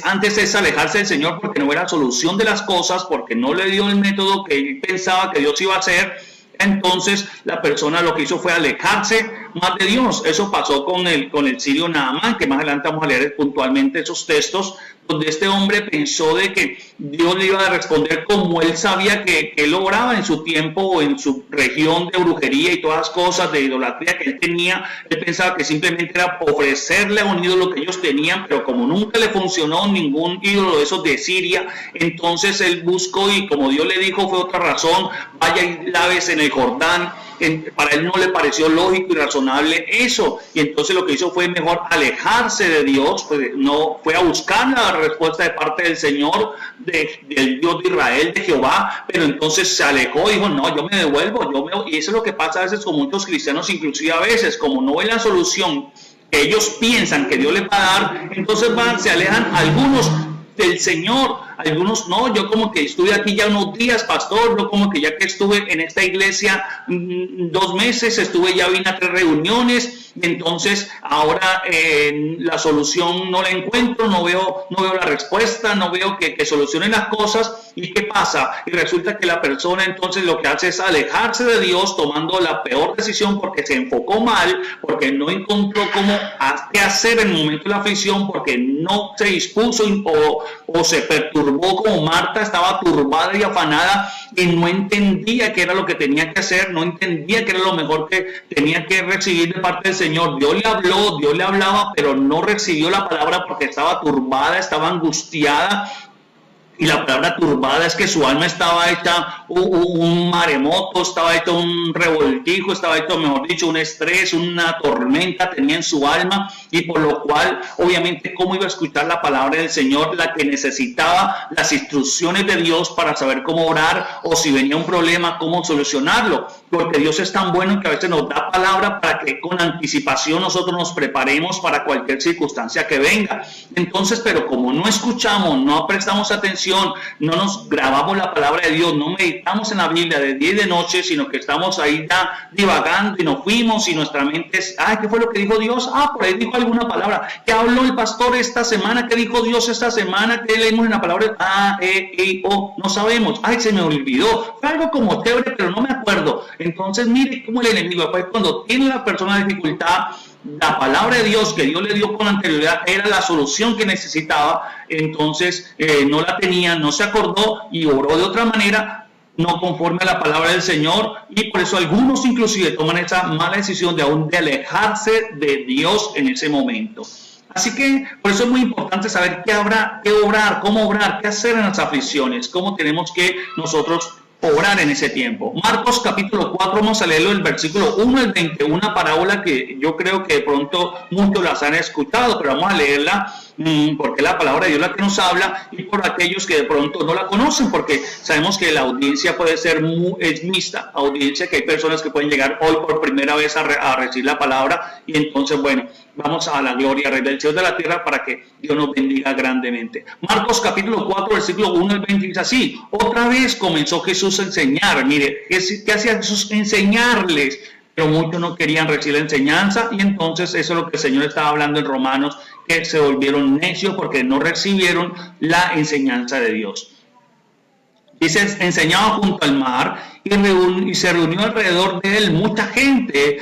Antes es alejarse del Señor porque no era solución de las cosas, porque no le dio el método que él pensaba que Dios iba a hacer. Entonces la persona lo que hizo fue alejarse más de Dios. Eso pasó con el sirio Naamán, que más adelante vamos a leer puntualmente esos textos, donde este hombre pensó de que Dios le iba a responder como él sabía que él obraba en su tiempo o en su región de brujería y todas las cosas de idolatría que él tenía. Él pensaba que simplemente era ofrecerle a un ídolo que ellos tenían, pero como nunca le funcionó ningún ídolo de esos de Siria, entonces él buscó, y como Dios le dijo fue otra razón: vaya y lávese en el Jordán. Para él no le pareció lógico y razonable eso, y entonces lo que hizo fue mejor alejarse de Dios. No fue a buscar la respuesta de parte del Señor, del Dios de Israel, de Jehová, pero entonces se alejó y dijo: no, yo me devuelvo, y eso es lo que pasa a veces con muchos cristianos, inclusive a veces, como no ven la solución que ellos piensan que Dios les va a dar, entonces se alejan algunos del Señor. Algunos: no, yo como que estuve aquí ya unos días, pastor, yo como que ya que estuve en esta iglesia 2 meses, vine a 3 reuniones, y entonces ahora la solución no la encuentro, no veo la respuesta, no veo que solucionen las cosas. ¿Y qué pasa? Y resulta que la persona entonces lo que hace es alejarse de Dios, tomando la peor decisión porque se enfocó mal, porque no encontró qué hacer en el momento de la aflicción, porque no se dispuso o se perturbó como Marta, estaba turbada y afanada y no entendía qué era lo que tenía que hacer, no entendía qué era lo mejor que tenía que recibir de parte del Señor. Dios le habló, Dios le hablaba, pero no recibió la palabra porque estaba turbada, estaba angustiada. Y la palabra turbada es que su alma estaba hecha un maremoto, estaba hecho un revoltijo, estaba hecho, mejor dicho, un estrés, una tormenta tenía en su alma, y por lo cual, obviamente, ¿cómo iba a escuchar la palabra del Señor? La que necesitaba las instrucciones de Dios para saber cómo orar, o si venía un problema, cómo solucionarlo. Porque Dios es tan bueno que a veces nos da palabra para que con anticipación nosotros nos preparemos para cualquier circunstancia que venga. Entonces, pero como no escuchamos, no prestamos atención, no nos grabamos la palabra de Dios, no meditamos en la Biblia de día y de noche, sino que estamos ahí ya divagando y nos fuimos, y nuestra mente es: ¿qué fue lo que dijo Dios? Por ahí dijo alguna palabra. ¿Qué habló el pastor esta semana? ¿Qué dijo Dios esta semana? ¿Qué leímos en la palabra? No sabemos. Se me olvidó. Fue algo como chévere, pero no me acuerdo. Entonces, mire cómo el enemigo, pues, cuando tiene la persona dificultad, la palabra de Dios que Dios le dio con anterioridad era la solución que necesitaba, entonces no la tenía, no se acordó y obró de otra manera, no conforme a la palabra del Señor, y por eso algunos inclusive toman esa mala decisión de alejarse de Dios en ese momento. Así que por eso es muy importante saber qué obrar, cómo obrar, qué hacer en las aflicciones, cómo tenemos que nosotros obrar en ese tiempo. Marcos capítulo 4, vamos a leerlo del versículo 1 al 20, una parábola que yo creo que de pronto muchos las han escuchado, pero vamos a leerla porque es la palabra de Dios la que nos habla, y por aquellos que de pronto no la conocen, porque sabemos que la audiencia puede ser es mixta, audiencia, que hay personas que pueden llegar hoy por primera vez a recibir la palabra, y entonces, bueno, vamos a la gloria, Rey del cielo y de la tierra, para que Dios nos bendiga grandemente. Marcos capítulo 4, versículo 1 al 20 dice así: otra vez comenzó Jesús a enseñar. Mire, ¿qué hacía Jesús? Enseñarles. Pero muchos no querían recibir la enseñanza, y entonces eso es lo que el Señor estaba hablando en Romanos, que se volvieron necios porque no recibieron la enseñanza de Dios. Dice: enseñaba junto al mar, y se reunió alrededor de él mucha gente,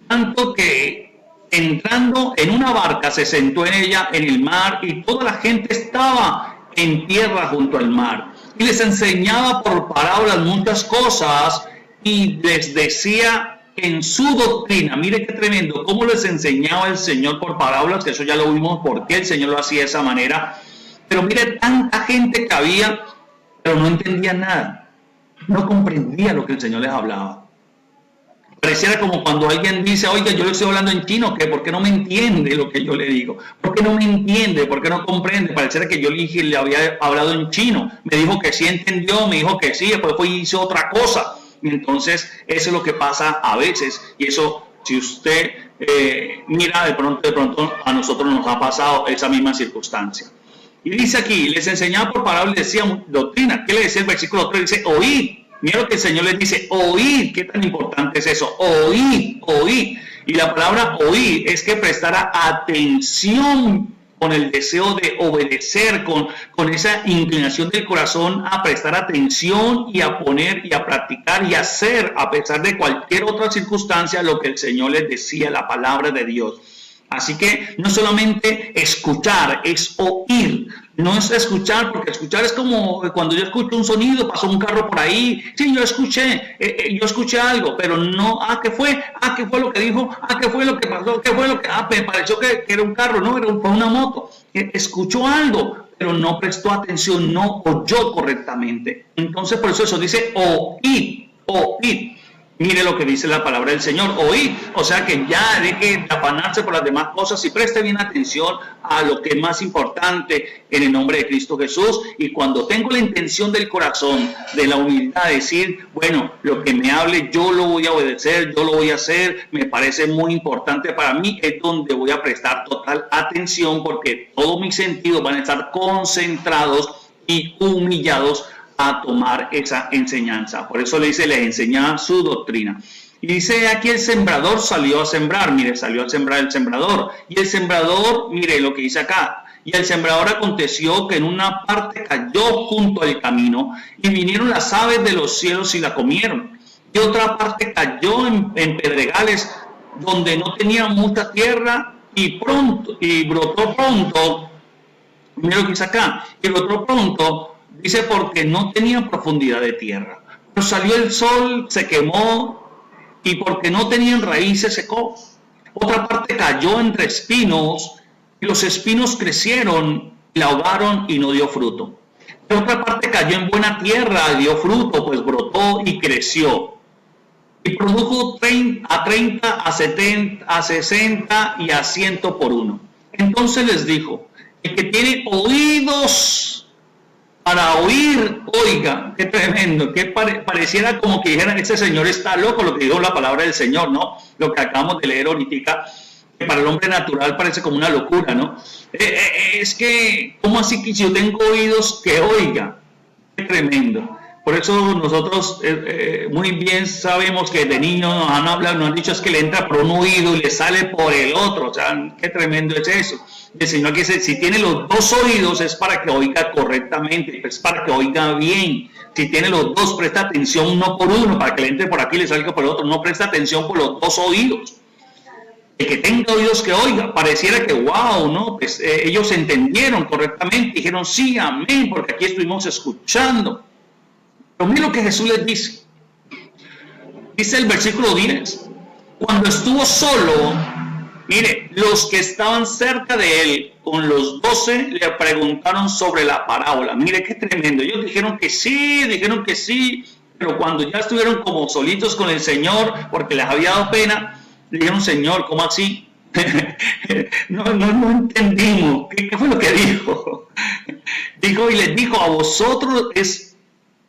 tanto que entrando en una barca se sentó en ella en el mar, y toda la gente estaba en tierra junto al mar. Y les enseñaba por parábolas muchas cosas, y les decía en su doctrina. Mire qué tremendo, cómo les enseñaba el Señor por parábolas, que eso ya lo vimos por qué el Señor lo hacía de esa manera. Pero mire, tanta gente que había, pero no entendía nada, no comprendía lo que el Señor les hablaba. Pareciera como cuando alguien dice: oiga, yo le estoy hablando en chino, ¿qué? ¿Por qué no me entiende lo que yo le digo? ¿Por qué no me entiende? ¿Por qué no comprende? Pareciera que yo le había hablado en chino. Me dijo que sí entendió, me dijo que sí, después hizo otra cosa. Y entonces eso es lo que pasa a veces, y eso Si usted mira, de pronto a nosotros nos ha pasado esa misma circunstancia. Y dice aquí, les enseñaba por parábolas, les decía doctrina. ¿Qué le decía el versículo 3? Dice, oíd. Mira lo que el Señor les dice, oíd. ¿Qué tan importante es eso? Oíd, oíd. Y la palabra oír es que prestara atención con el deseo de obedecer, con esa inclinación del corazón a prestar atención y a poner y a practicar y a hacer, a pesar de cualquier otra circunstancia, lo que el Señor les decía, la palabra de Dios. Así que no solamente escuchar, es oír. No es escuchar, porque escuchar es como cuando yo escucho un sonido, pasó un carro por ahí, sí, yo escuché algo, pero no, ¿qué fue? ¿Qué fue lo que dijo? ¿Qué fue lo que pasó? ¿Qué fue lo que? Me pareció que era un carro, no, fue una moto. Escuchó algo, pero no prestó atención, no oyó correctamente. Entonces, por eso dice oír, oír. Mire lo que dice la palabra del Señor, oíd, o sea que ya deje de afanarse por las demás cosas y preste bien atención a lo que es más importante en el nombre de Cristo Jesús. Y cuando tengo la intención del corazón, de la humildad, de decir, bueno, lo que me hable yo lo voy a obedecer, yo lo voy a hacer, me parece muy importante para mí, es donde voy a prestar total atención, porque todos mis sentidos van a estar concentrados y humillados a tomar esa enseñanza. Por eso le dice, les enseñaba su doctrina. Y dice aquí el sembrador salió a sembrar. Mire, salió a sembrar el sembrador. Y el sembrador, mire lo que dice acá. Y el sembrador aconteció que en una parte cayó junto al camino y vinieron las aves de los cielos y la comieron. Y otra parte cayó en pedregales donde no tenía mucha tierra y brotó pronto. Mire lo que dice acá. Y brotó pronto. Dice, porque no tenía profundidad de tierra. Pero salió el sol, se quemó, y porque no tenían raíz se secó. Otra parte cayó entre espinos, y los espinos crecieron, la ahogaron y no dio fruto. Otra parte cayó en buena tierra, dio fruto, pues brotó y creció. Y produjo a 30, a 70, a 60 y a 100 por uno. Entonces les dijo, el que tiene oídos para oír, oiga. Qué tremendo, que pareciera como que dijeran, este señor está loco, lo que dijo la palabra del Señor, ¿no? Lo que acabamos de leer ahorita, que para el hombre natural parece como una locura, ¿no? Es que, ¿cómo así que si yo tengo oídos que oiga? Qué tremendo. Por eso nosotros muy bien sabemos que de niños nos han hablado, nos han dicho es que le entra por un oído y le sale por el otro. O sea, qué tremendo es eso. El Señor que dice, si tiene los dos oídos es para que oiga correctamente, es para que oiga bien. Si tiene los dos, presta atención uno por uno, para que le entre por aquí y le salga por el otro. No presta atención por los dos oídos. El que tenga oídos que oiga, pareciera que wow, ¿no? Pues ellos entendieron correctamente, dijeron sí, amén, porque aquí estuvimos escuchando. Pero mira lo que Jesús les dice. Dice el versículo 10. Cuando estuvo solo, mire, los que estaban cerca de él, con los 12, le preguntaron sobre la parábola. Mire qué tremendo. Ellos dijeron que sí, pero cuando ya estuvieron como solitos con el Señor, porque les había dado pena, le dijeron, Señor, ¿cómo así? no entendimos. ¿Qué fue lo que dijo? Dijo y les dijo, a vosotros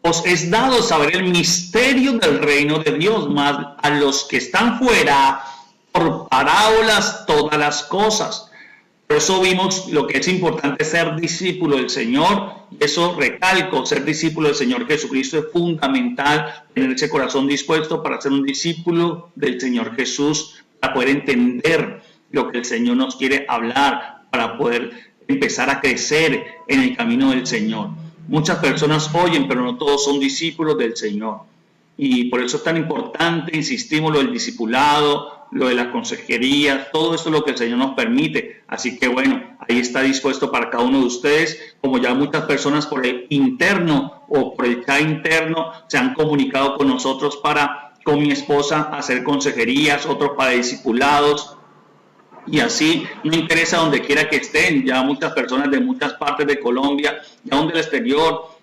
os es dado saber el misterio del reino de Dios, mas a los que están fuera, por parábolas todas las cosas. Por eso vimos lo que es importante ser discípulo del Señor, y eso recalco, ser discípulo del Señor Jesucristo es fundamental, tener ese corazón dispuesto para ser un discípulo del Señor Jesús, para poder entender lo que el Señor nos quiere hablar, para poder empezar a crecer en el camino del Señor. Muchas personas oyen, pero no todos son discípulos del Señor. Y por eso es tan importante, insistimos, lo del discipulado, lo de las consejerías, todo esto es lo que el Señor nos permite. Así que bueno, ahí está dispuesto para cada uno de ustedes, como ya muchas personas por el interno o por el chat interno se han comunicado con nosotros para, con mi esposa, hacer consejerías, otros para discipulados. Y así, no interesa donde quiera que estén, ya muchas personas de muchas partes de Colombia, y aún del exterior,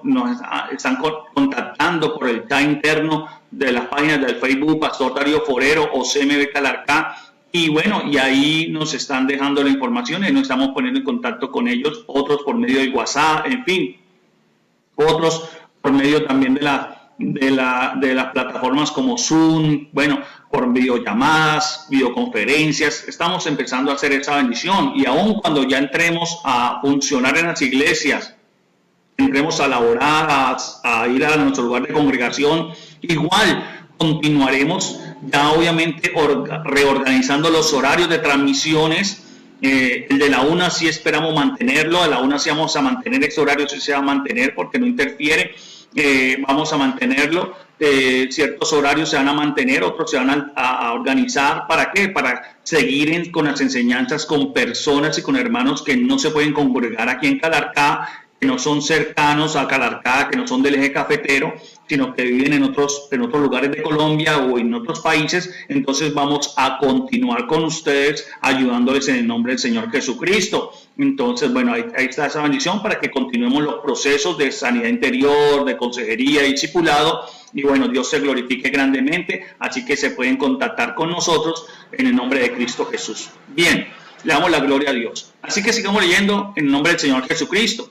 nos están contactando por el chat interno de las páginas del Facebook, Pastor Darío Forero o CMB Calarcá, y bueno, y ahí nos están dejando la información y nos estamos poniendo en contacto con ellos, otros por medio del WhatsApp, en fin, otros por medio también de de las plataformas como Zoom, bueno, por videollamadas, videoconferencias. Estamos empezando a hacer esa bendición, y aún cuando ya entremos a funcionar en las iglesias, entremos a laborar, a ir a nuestro lugar de congregación, igual continuaremos ya obviamente reorganizando los horarios de transmisiones. El de la una sí esperamos mantenerlo, a la una sí vamos a mantener ese horario, sí se va a mantener porque no interfiere. Vamos a mantenerlo, ciertos horarios se van a mantener, otros se van a organizar. ¿Para qué? Para seguir con las enseñanzas con personas y con hermanos que no se pueden congregar aquí en Calarcá, que no son cercanos a Calarcá, que no son del eje cafetero, sino que viven en otros lugares de Colombia o en otros países. Entonces vamos a continuar con ustedes, ayudándoles en el nombre del Señor Jesucristo. Entonces, bueno, ahí está esa bendición para que continuemos los procesos de sanidad interior, de consejería y discipulado. Y bueno, Dios se glorifique grandemente, así que se pueden contactar con nosotros en el nombre de Cristo Jesús. Bien, le damos la gloria a Dios. Así que sigamos leyendo en el nombre del Señor Jesucristo.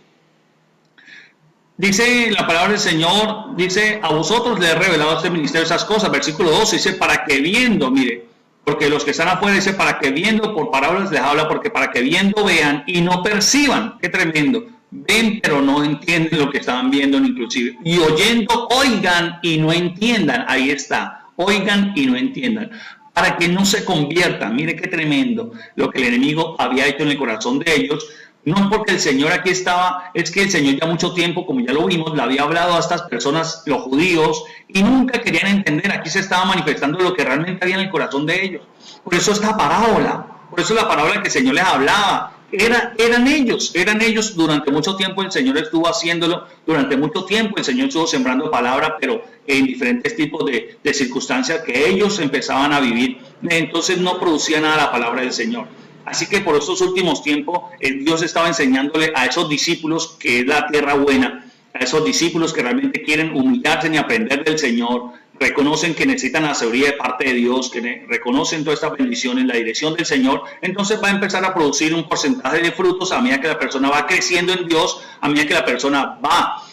Dice la palabra del Señor, dice: a vosotros les he revelado este ministerio esas cosas. Versículo 12 dice: para que viendo, mire, porque los que están afuera, dice, para que viendo, por parábolas les habla, porque para que viendo vean y no perciban. Qué tremendo. Ven pero no entienden lo que estaban viendo inclusive. Y oyendo oigan y no entiendan. Ahí está, oigan y no entiendan. Para que no se conviertan. Mire qué tremendo lo que el enemigo había hecho en el corazón de ellos. No porque el Señor aquí estaba, es que el Señor ya mucho tiempo, como ya lo vimos, le había hablado a estas personas, los judíos, y nunca querían entender. Aquí se estaba manifestando lo que realmente había en el corazón de ellos. Por eso esta parábola, por eso la parábola que el Señor les hablaba, eran ellos durante mucho tiempo. El Señor estuvo haciéndolo, durante mucho tiempo el Señor estuvo sembrando palabra, pero en diferentes tipos de circunstancias que ellos empezaban a vivir. Entonces no producía nada la palabra del Señor. Así que por estos últimos tiempos, Dios estaba enseñándole a esos discípulos que es la tierra buena, a esos discípulos que realmente quieren humillarse y aprender del Señor, reconocen que necesitan la sabiduría de parte de Dios, que reconocen todas estas bendiciones, la dirección del Señor. Entonces va a empezar a producir un porcentaje de frutos a medida que la persona va creciendo en Dios, a medida que la persona va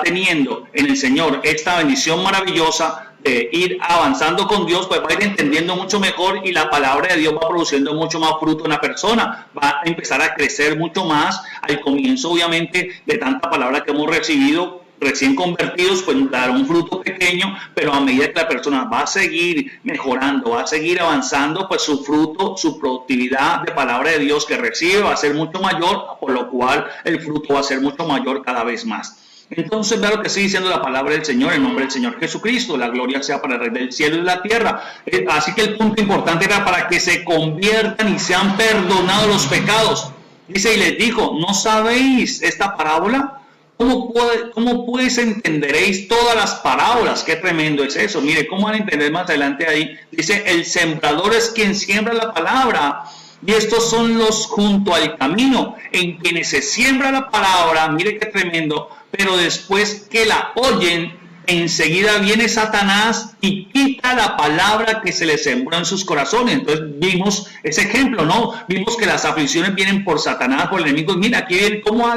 teniendo en el Señor esta bendición maravillosa de ir avanzando con Dios, pues va a ir entendiendo mucho mejor, y la palabra de Dios va produciendo mucho más fruto en la persona, va a empezar a crecer mucho más. Al comienzo, obviamente, de tanta palabra que hemos recibido, recién convertidos, pues dará un fruto pequeño, pero a medida que la persona va a seguir mejorando, va a seguir avanzando, pues su fruto, su productividad de palabra de Dios que recibe va a ser mucho mayor, por lo cual el fruto va a ser mucho mayor cada vez más. Entonces vea lo que sigue diciendo la palabra del Señor, en nombre del Señor Jesucristo. La gloria sea para el Rey del cielo y de la tierra. Así que el punto importante era para que se conviertan y sean perdonados los pecados. Dice: y les dijo: ¿no sabéis esta parábola? ¿Cómo pues entenderéis todas las parábolas? Qué tremendo es eso. Mire, ¿cómo van a entender más adelante ahí? Dice: el sembrador es quien siembra la palabra. Y estos son los junto al camino, en quienes se siembra la palabra. Mire qué tremendo. Pero después que la oyen, enseguida viene Satanás y quita la palabra que se les sembró en sus corazones. Entonces vimos ese ejemplo, ¿no? Vimos que las aflicciones vienen por Satanás, por el enemigo. Mira, aquí ven cómo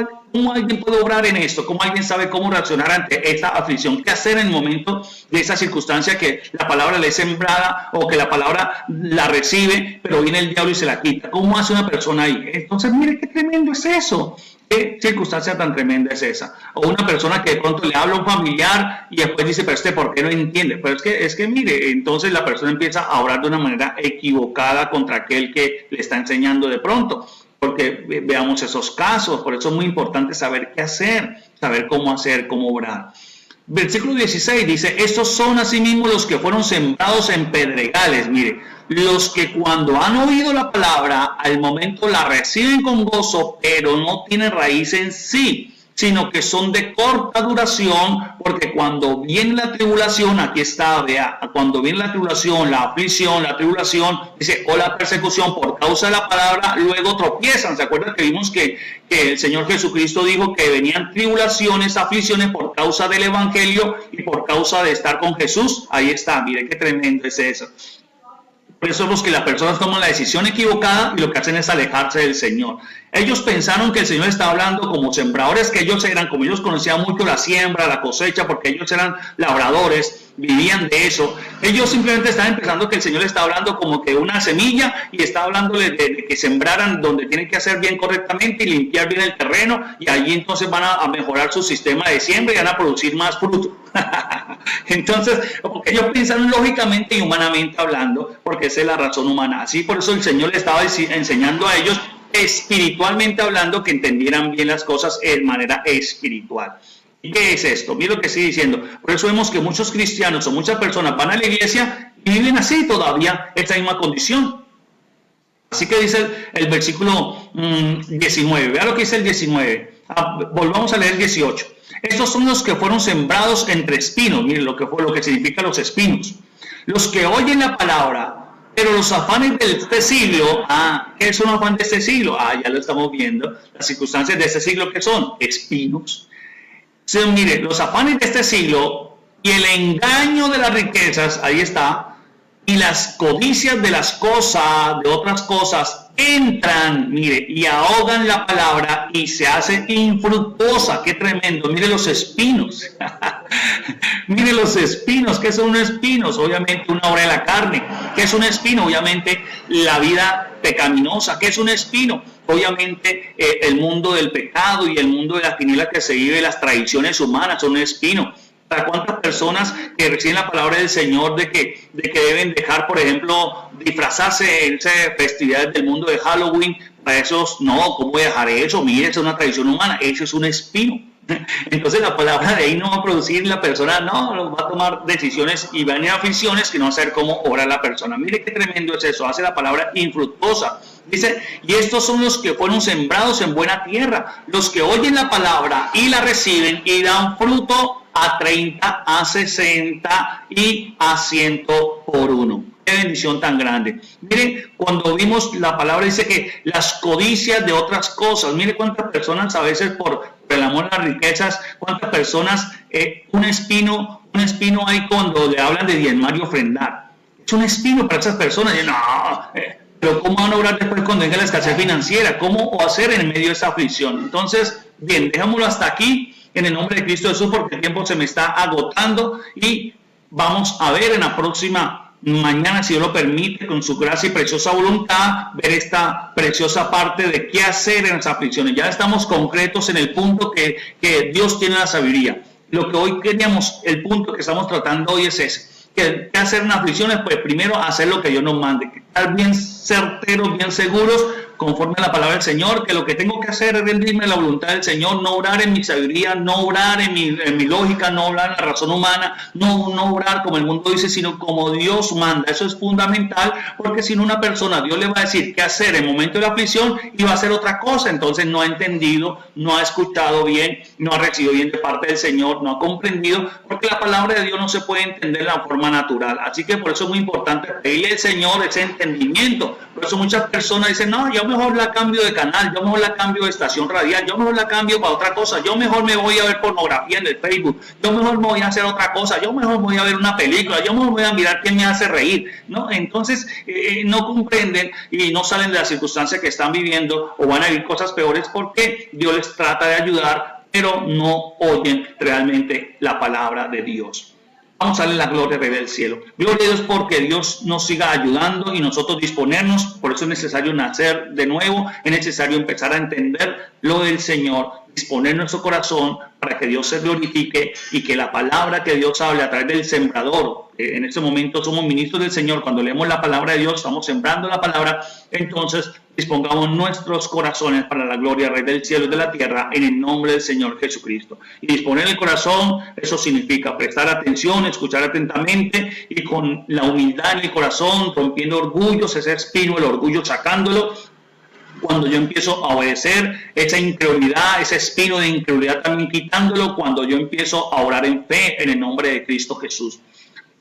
alguien puede obrar en esto, cómo alguien sabe cómo reaccionar ante esta aflicción, qué hacer en el momento de esa circunstancia que la palabra le es sembrada o que la palabra la recibe, pero viene el diablo y se la quita. ¿Cómo hace una persona ahí? Entonces, mire qué tremendo es eso. ¿Qué circunstancia tan tremenda es esa? O una persona que de pronto le habla a un familiar y después dice: pero ¿por qué no entiende? Pero es que mire, entonces la persona empieza a obrar de una manera equivocada contra aquel que le está enseñando de pronto. Porque veamos esos casos. Por eso es muy importante saber qué hacer, saber cómo hacer, cómo obrar. Versículo 16 dice: estos son asimismo los que fueron sembrados en pedregales. Mire, los que cuando han oído la palabra, al momento la reciben con gozo, pero no tienen raíz en sí, sino que son de corta duración, porque cuando viene la tribulación, aquí está, vea, cuando viene la tribulación, la aflicción, la tribulación, dice, o la persecución por causa de la palabra, luego tropiezan. ¿Se acuerdan que vimos que el Señor Jesucristo dijo que venían tribulaciones, aflicciones por causa del Evangelio y por causa de estar con Jesús? Ahí está, mire qué tremendo es eso. Por eso es que las personas toman la decisión equivocada y lo que hacen es alejarse del Señor. Ellos pensaron que el Señor estaba hablando como sembradores, que ellos eran, como ellos conocían mucho la siembra, la cosecha, porque ellos eran labradores, vivían de eso. Ellos simplemente estaban pensando que el Señor estaba hablando como que una semilla y estaba hablándole de que sembraran donde tienen que hacer bien correctamente y limpiar bien el terreno, y allí entonces van a mejorar su sistema de siembra y van a producir más fruto. Entonces, porque ellos piensan lógicamente y humanamente hablando, porque esa es la razón humana. Así por eso el Señor le estaba enseñando a ellos, espiritualmente hablando, que entendieran bien las cosas de manera espiritual. ¿Y qué es esto? Mira lo que estoy diciendo. Por eso vemos que muchos cristianos o muchas personas van a la iglesia y viven así todavía, esta misma condición. Así que dice el versículo 19. Vea lo que dice el 19. Volvamos a leer el 18. Estos son los que fueron sembrados entre espinos. Miren lo que significa los espinos. Los que oyen la palabra, pero los afanes de este siglo, ¿qué es un afán de este siglo? Ya lo estamos viendo. Las circunstancias de este siglo, ¿qué son? Espinos. Entonces, mire, los afanes de este siglo y el engaño de las riquezas, ahí está, y las codicias de las cosas, de otras cosas, entran, mire, y ahogan la palabra y se hace infructuosa. ¡Qué tremendo! Mire los espinos. Mire los espinos. ¿Qué son espinos? Obviamente una obra de la carne. ¿Qué es un espino? Obviamente la vida pecaminosa. ¿Qué es un espino? Obviamente el mundo del pecado y el mundo de las tinieblas que se vive, las tradiciones humanas son un espino. ¿Para cuántas personas que reciben la palabra del Señor de que deben dejar, por ejemplo, disfrazarse en esas festividades del mundo de Halloween? Para esos, no, ¿cómo voy a dejar eso? Mire, eso es una tradición humana, eso es un espino. Entonces la palabra de ahí no va a producir, la persona no va a tomar decisiones y va a venir aflicciones que no va a saber cómo obra la persona. Mire qué tremendo es eso, hace la palabra infructuosa. Dice, y estos son los que fueron sembrados en buena tierra, los que oyen la palabra y la reciben y dan fruto a 30, a 60 y a 100 por uno. Qué bendición tan grande. Miren, cuando vimos la palabra dice que las codicias de otras cosas, mire cuántas personas a veces por el amor a las riquezas, cuántas personas, un espino hay cuando le hablan de diezmar y ofrendar. Es un espino para esas personas. Y pero ¿cómo van a orar después cuando venga la escasez financiera? ¿Cómo hacer en medio de esa aflicción? Entonces, bien, dejémoslo hasta aquí en el nombre de Cristo Jesús, porque el tiempo se me está agotando y vamos a ver en la próxima mañana, si Dios lo permite, con su gracia y preciosa voluntad, ver esta preciosa parte de qué hacer en las aflicciones. Ya estamos concretos en el punto que Dios tiene la sabiduría. Lo que hoy queríamos, el punto que estamos tratando hoy es ese. ¿Qué hacer en aflicciones? Pues primero hacer lo que Dios nos mande, estar bien certeros, bien seguros, conforme a la palabra del Señor, que lo que tengo que hacer es rendirme a la voluntad del Señor, no obrar en mi sabiduría, no obrar en mi lógica, no obrar en la razón humana, no obrar como el mundo dice, sino como Dios manda. Eso es fundamental, porque si no, una persona, Dios le va a decir qué hacer en el momento de la aflicción y va a hacer otra cosa. Entonces no ha entendido, no ha escuchado bien, no ha recibido bien de parte del Señor, no ha comprendido, porque la palabra de Dios no se puede entender de la forma natural. Así que por eso es muy importante pedirle al Señor ese entendimiento. Por eso muchas personas dicen, no, yo mejor la cambio de canal, yo mejor la cambio de estación radial, yo mejor la cambio para otra cosa, yo mejor me voy a ver pornografía en el Facebook, yo mejor me voy a hacer otra cosa, yo mejor me voy a ver una película, yo mejor voy a mirar quién me hace reír, ¿no? Entonces no comprenden y no salen de las circunstancias que están viviendo o van a vivir cosas peores porque Dios les trata de ayudar, pero no oyen realmente la palabra de Dios. Vamos a darle la gloria al Rey del cielo. Gloria a Dios porque Dios nos siga ayudando y nosotros disponernos. Por eso es necesario nacer de nuevo, es necesario empezar a entender lo del Señor, disponer nuestro corazón para que Dios se glorifique y que la palabra que Dios hable a través del sembrador, en este momento somos ministros del Señor, cuando leemos la palabra de Dios, estamos sembrando la palabra, entonces dispongamos nuestros corazones para la gloria del Rey del cielo y de la tierra, en el nombre del Señor Jesucristo. Y disponer el corazón, eso significa prestar atención, escuchar atentamente y con la humildad en el corazón, rompiendo orgullos, ese espino, el orgullo sacándolo. Cuando yo empiezo a obedecer, esa incredulidad, ese espino de incredulidad también quitándolo, cuando yo empiezo a orar en fe en el nombre de Cristo Jesús.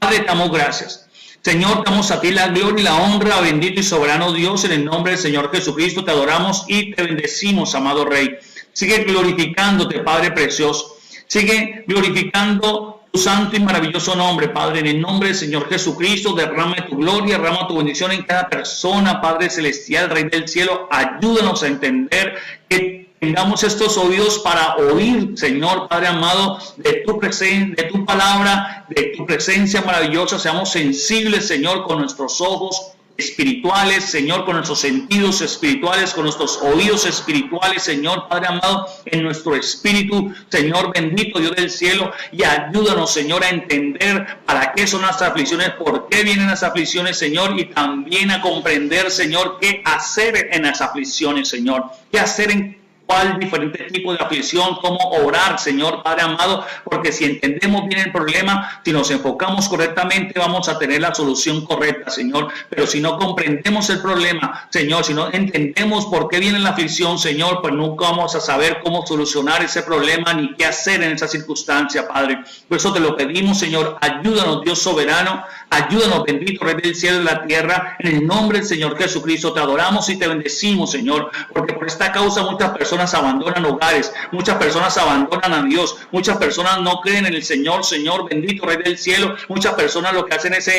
Padre, te damos gracias. Señor, damos a ti la gloria y la honra, bendito y soberano Dios, en el nombre del Señor Jesucristo, te adoramos y te bendecimos, amado Rey. Sigue glorificándote, Padre precioso. Sigue glorificando tu santo y maravilloso nombre, Padre, en el nombre del Señor Jesucristo, derrama tu gloria, derrama tu bendición en cada persona, Padre celestial, Rey del cielo, ayúdanos a entender que tengamos estos oídos para oír, Señor, Padre amado, de tu presencia, de tu palabra, de tu presencia maravillosa, seamos sensibles, Señor, con nuestros ojos espirituales, Señor, con nuestros sentidos espirituales, con nuestros oídos espirituales, Señor, Padre amado, en nuestro espíritu, Señor bendito, Dios del cielo, y ayúdanos, Señor, a entender para qué son las aflicciones, por qué vienen las aflicciones, Señor, y también a comprender, Señor, qué hacer en las aflicciones, Señor, qué hacer en cuál diferente tipo de aflicción, cómo orar, Señor Padre amado, porque si entendemos bien el problema, si nos enfocamos correctamente, vamos a tener la solución correcta, Señor. Pero si no comprendemos el problema, Señor, si no entendemos por qué viene la aflicción, Señor, pues nunca vamos a saber cómo solucionar ese problema ni qué hacer en esa circunstancia, Padre. Por eso te lo pedimos, Señor, ayúdanos, Dios soberano, ayúdanos, bendito Rey del cielo y de la tierra, en el nombre del Señor Jesucristo. Te adoramos y te bendecimos, Señor, porque por esta causa muchas personas abandonan hogares, muchas personas abandonan a Dios, muchas personas no creen en el Señor, Señor bendito Rey del cielo, muchas personas lo que hacen es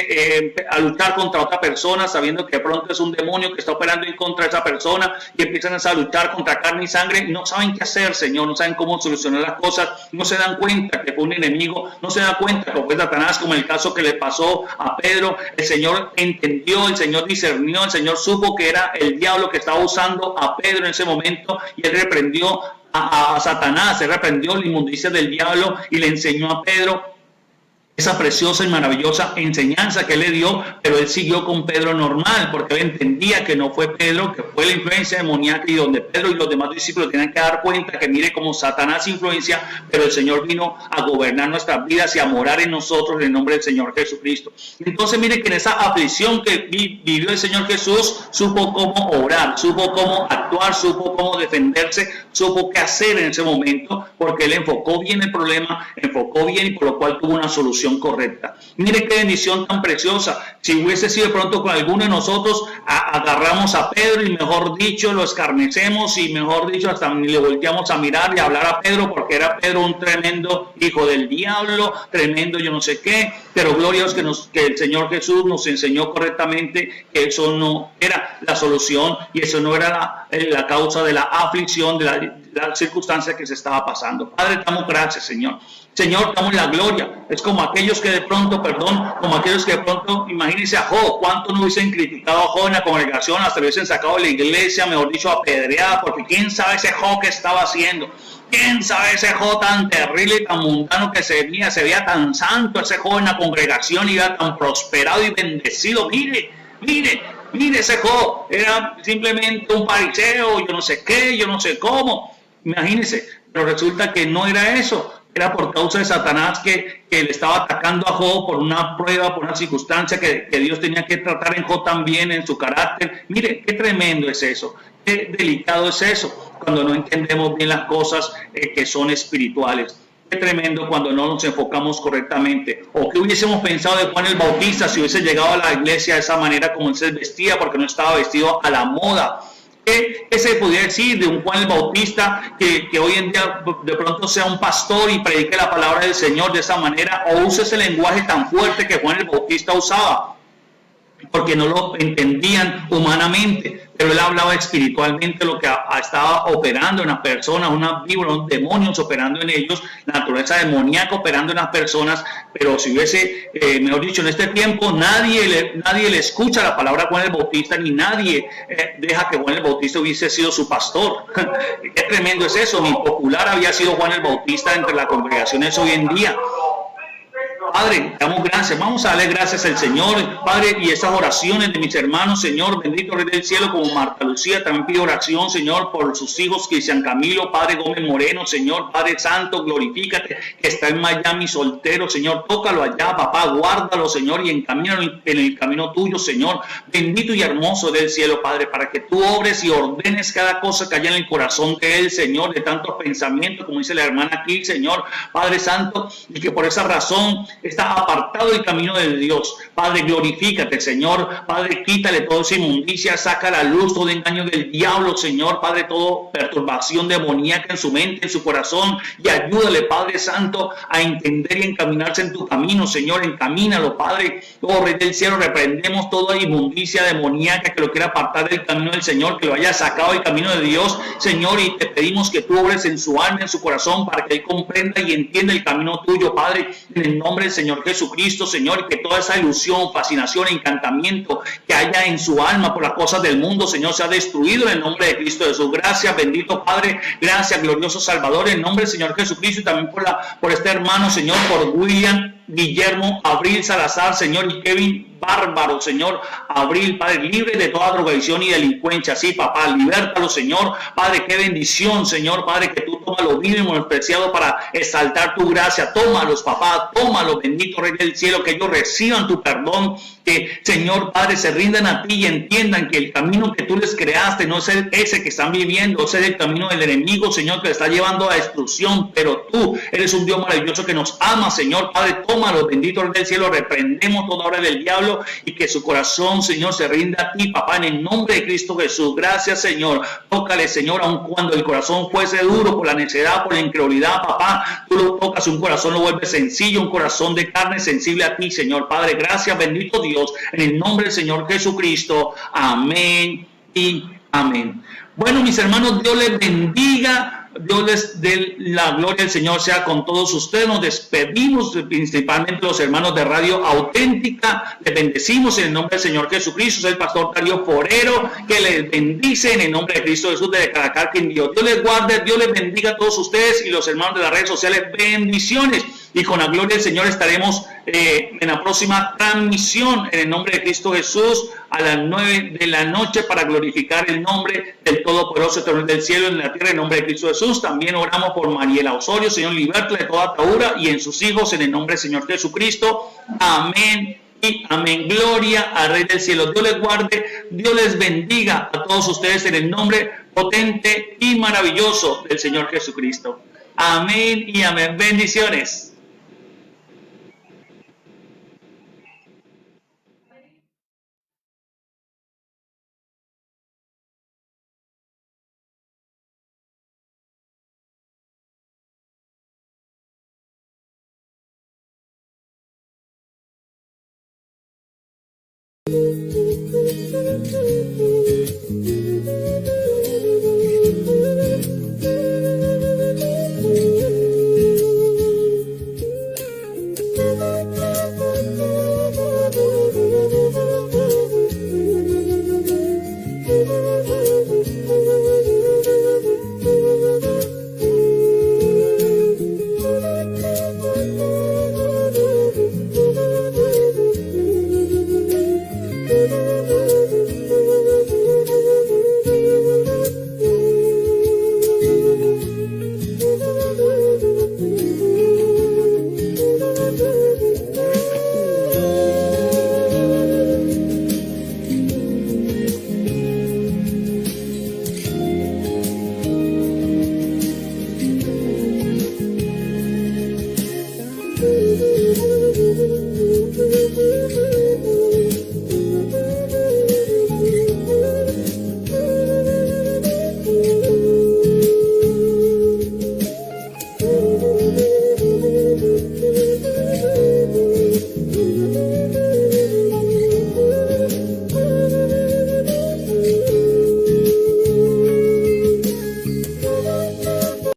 a luchar contra otra persona, sabiendo que de pronto es un demonio que está operando en contra de esa persona, y empiezan a luchar contra carne y sangre, y no saben qué hacer, Señor, no saben cómo solucionar las cosas, no se dan cuenta que fue un enemigo, no se dan cuenta que fue Satanás, como el caso que le pasó a Pedro. El Señor entendió, el Señor discernió, el Señor supo que era el diablo que estaba usando a Pedro en ese momento, y él reprendió a Satanás, él reprendió la inmundicia del diablo y le enseñó a Pedro esa preciosa y maravillosa enseñanza que le dio, pero él siguió con Pedro normal, porque él entendía que no fue Pedro, que fue la influencia demoníaca, y donde Pedro y los demás discípulos tenían que dar cuenta que mire cómo Satanás influencia, pero el Señor vino a gobernar nuestras vidas y a morar en nosotros en el nombre del Señor Jesucristo. Entonces mire que en esa aflicción que vivió el Señor Jesús, supo cómo orar, supo cómo actuar, supo cómo defenderse, supo qué hacer en ese momento, porque él enfocó bien el problema, enfocó bien, y por lo cual tuvo una solución correcta. Mire qué bendición tan preciosa. Si hubiese sido de pronto con alguno de nosotros, agarramos a Pedro y mejor dicho lo escarnecemos, y mejor dicho hasta ni le volteamos a mirar y a hablar a Pedro, porque era Pedro un tremendo hijo del diablo, tremendo yo no sé qué, pero gloria a Dios que el Señor Jesús nos enseñó correctamente que eso no era la solución, y eso no era la causa de la aflicción, de la circunstancia que se estaba pasando. Padre, te damos gracias, Señor. Señor, damos la gloria. Es como aquellos que de pronto, imagínense a Job, cuánto no hubiesen criticado a Job en la congregación, hasta lo hubiesen sacado de la iglesia, mejor dicho, apedreada, porque quién sabe ese Job que estaba haciendo. ¿Quién sabe ese Job tan terrible y tan mundano que se veía tan santo, ese Job en la congregación, y era tan prosperado y bendecido? Mire ese Job, era simplemente un fariseo, yo no sé qué, yo no sé cómo. Imagínense, pero resulta que no era eso. Era por causa de Satanás que le estaba atacando a Job por una prueba, por una circunstancia que Dios tenía que tratar en Job también, en su carácter. Mire, qué tremendo es eso, qué delicado es eso, cuando no entendemos bien las cosas que son espirituales. Qué tremendo cuando no nos enfocamos correctamente. O qué hubiésemos pensado de Juan el Bautista si hubiese llegado a la iglesia de esa manera como él se vestía, porque no estaba vestido a la moda. ¿Qué se podría decir de un Juan el Bautista que hoy en día de pronto sea un pastor y predique la palabra del Señor de esa manera, o use ese lenguaje tan fuerte que Juan el Bautista usaba? Porque no lo entendían humanamente, pero él hablaba espiritualmente lo que estaba operando en las personas, una víbora, unos demonios operando en ellos, la naturaleza demoníaca operando en las personas. Pero si hubiese, mejor dicho, en este tiempo nadie le escucha la palabra a Juan el Bautista, ni nadie deja que Juan el Bautista hubiese sido su pastor. Qué tremendo es eso, ni popular había sido Juan el Bautista entre las congregaciones hoy en día. Padre, damos gracias, vamos a darle gracias al Señor, Padre, y esas oraciones de mis hermanos, Señor, bendito Rey del cielo, como Marta Lucía, también pido oración, Señor, por sus hijos, Cristian Camilo, Padre Gómez Moreno, Señor, Padre Santo, glorifícate, que está en Miami soltero, Señor, tócalo allá, papá, guárdalo, Señor, y encamínalo en el camino tuyo, Señor, bendito y hermoso del cielo, Padre, para que tú obres y ordenes cada cosa que haya en el corazón de él, Señor, de tantos pensamientos, como dice la hermana aquí, Señor, Padre Santo, y que por esa razón está apartado del camino de Dios. Padre, glorifícate, Señor. Padre, quítale toda esa inmundicia, saca a la luz todo engaño del diablo, Señor. Padre, toda perturbación demoníaca en su mente, en su corazón, y ayúdale, Padre Santo, a entender y encaminarse en tu camino, Señor. Encamínalo, Padre. Oh, Rey del cielo, reprendemos toda inmundicia demoníaca que lo quiera apartar del camino del Señor, que lo haya sacado del camino de Dios, Señor, y te pedimos que tú obres en su alma, en su corazón, para que él comprenda y entienda el camino tuyo, Padre, en el nombre del Señor Jesucristo, Señor, y que toda esa ilusión, fascinación, encantamiento que haya en su alma por las cosas del mundo, Señor, sea destruido en el nombre de Cristo Jesús. Gracias, bendito Padre, gracias, glorioso Salvador, en el nombre del Señor Jesucristo, y también por este hermano, Señor, por William, Guillermo, Abril Salazar, Señor, y Kevin Bárbaro, Señor, Abril, Padre, libre de toda drogadicción y delincuencia, sí, papá, libértalo, Señor, Padre, qué bendición, Señor, Padre, que tú tómalos mínimo preciado para exaltar tu gracia, tómalos, papá, tómalos, bendito Rey del cielo, que ellos reciban tu perdón, que, Señor, Padre, se rindan a ti y entiendan que el camino que tú les creaste no es ese que están viviendo, ese es el camino del enemigo, Señor, que le está llevando a destrucción, pero tú eres un Dios maravilloso que nos ama, Señor, Padre, tómalos, bendito Rey del cielo, reprendemos toda obra del diablo y que su corazón, Señor, se rinda a ti, papá, en el nombre de Cristo Jesús. Gracias, Señor. Tócale, Señor, aun cuando el corazón fuese duro por la necedad, por la incredulidad, papá, tú lo tocas, un corazón lo vuelve sencillo, un corazón de carne sensible a ti, Señor. Padre, gracias, bendito Dios, en el nombre del Señor Jesucristo. Amén y amén. Bueno, mis hermanos, Dios les bendiga. Dios les dé la gloria del Señor sea con todos ustedes. Nos despedimos, principalmente los hermanos de Radio Auténtica. Les bendecimos en el nombre del Señor Jesucristo. Soy el pastor Darío Forero, que les bendice en el nombre de Cristo Jesús de Caracas, Quindío. Dios les guarde, Dios les bendiga a todos ustedes y los hermanos de las redes sociales. Bendiciones. Y con la gloria del Señor estaremos en la próxima transmisión en el nombre de Cristo Jesús a las 9 de la noche para glorificar el nombre del Todopoderoso Eterno del cielo y en la tierra en nombre de Cristo Jesús. También oramos por Mariela Osorio, Señor, libértala de toda atadura y en sus hijos en el nombre del Señor Jesucristo. Amén y amén. Gloria al Rey del cielo. Dios les guarde, Dios les bendiga a todos ustedes en el nombre potente y maravilloso del Señor Jesucristo. Amén y amén. Bendiciones.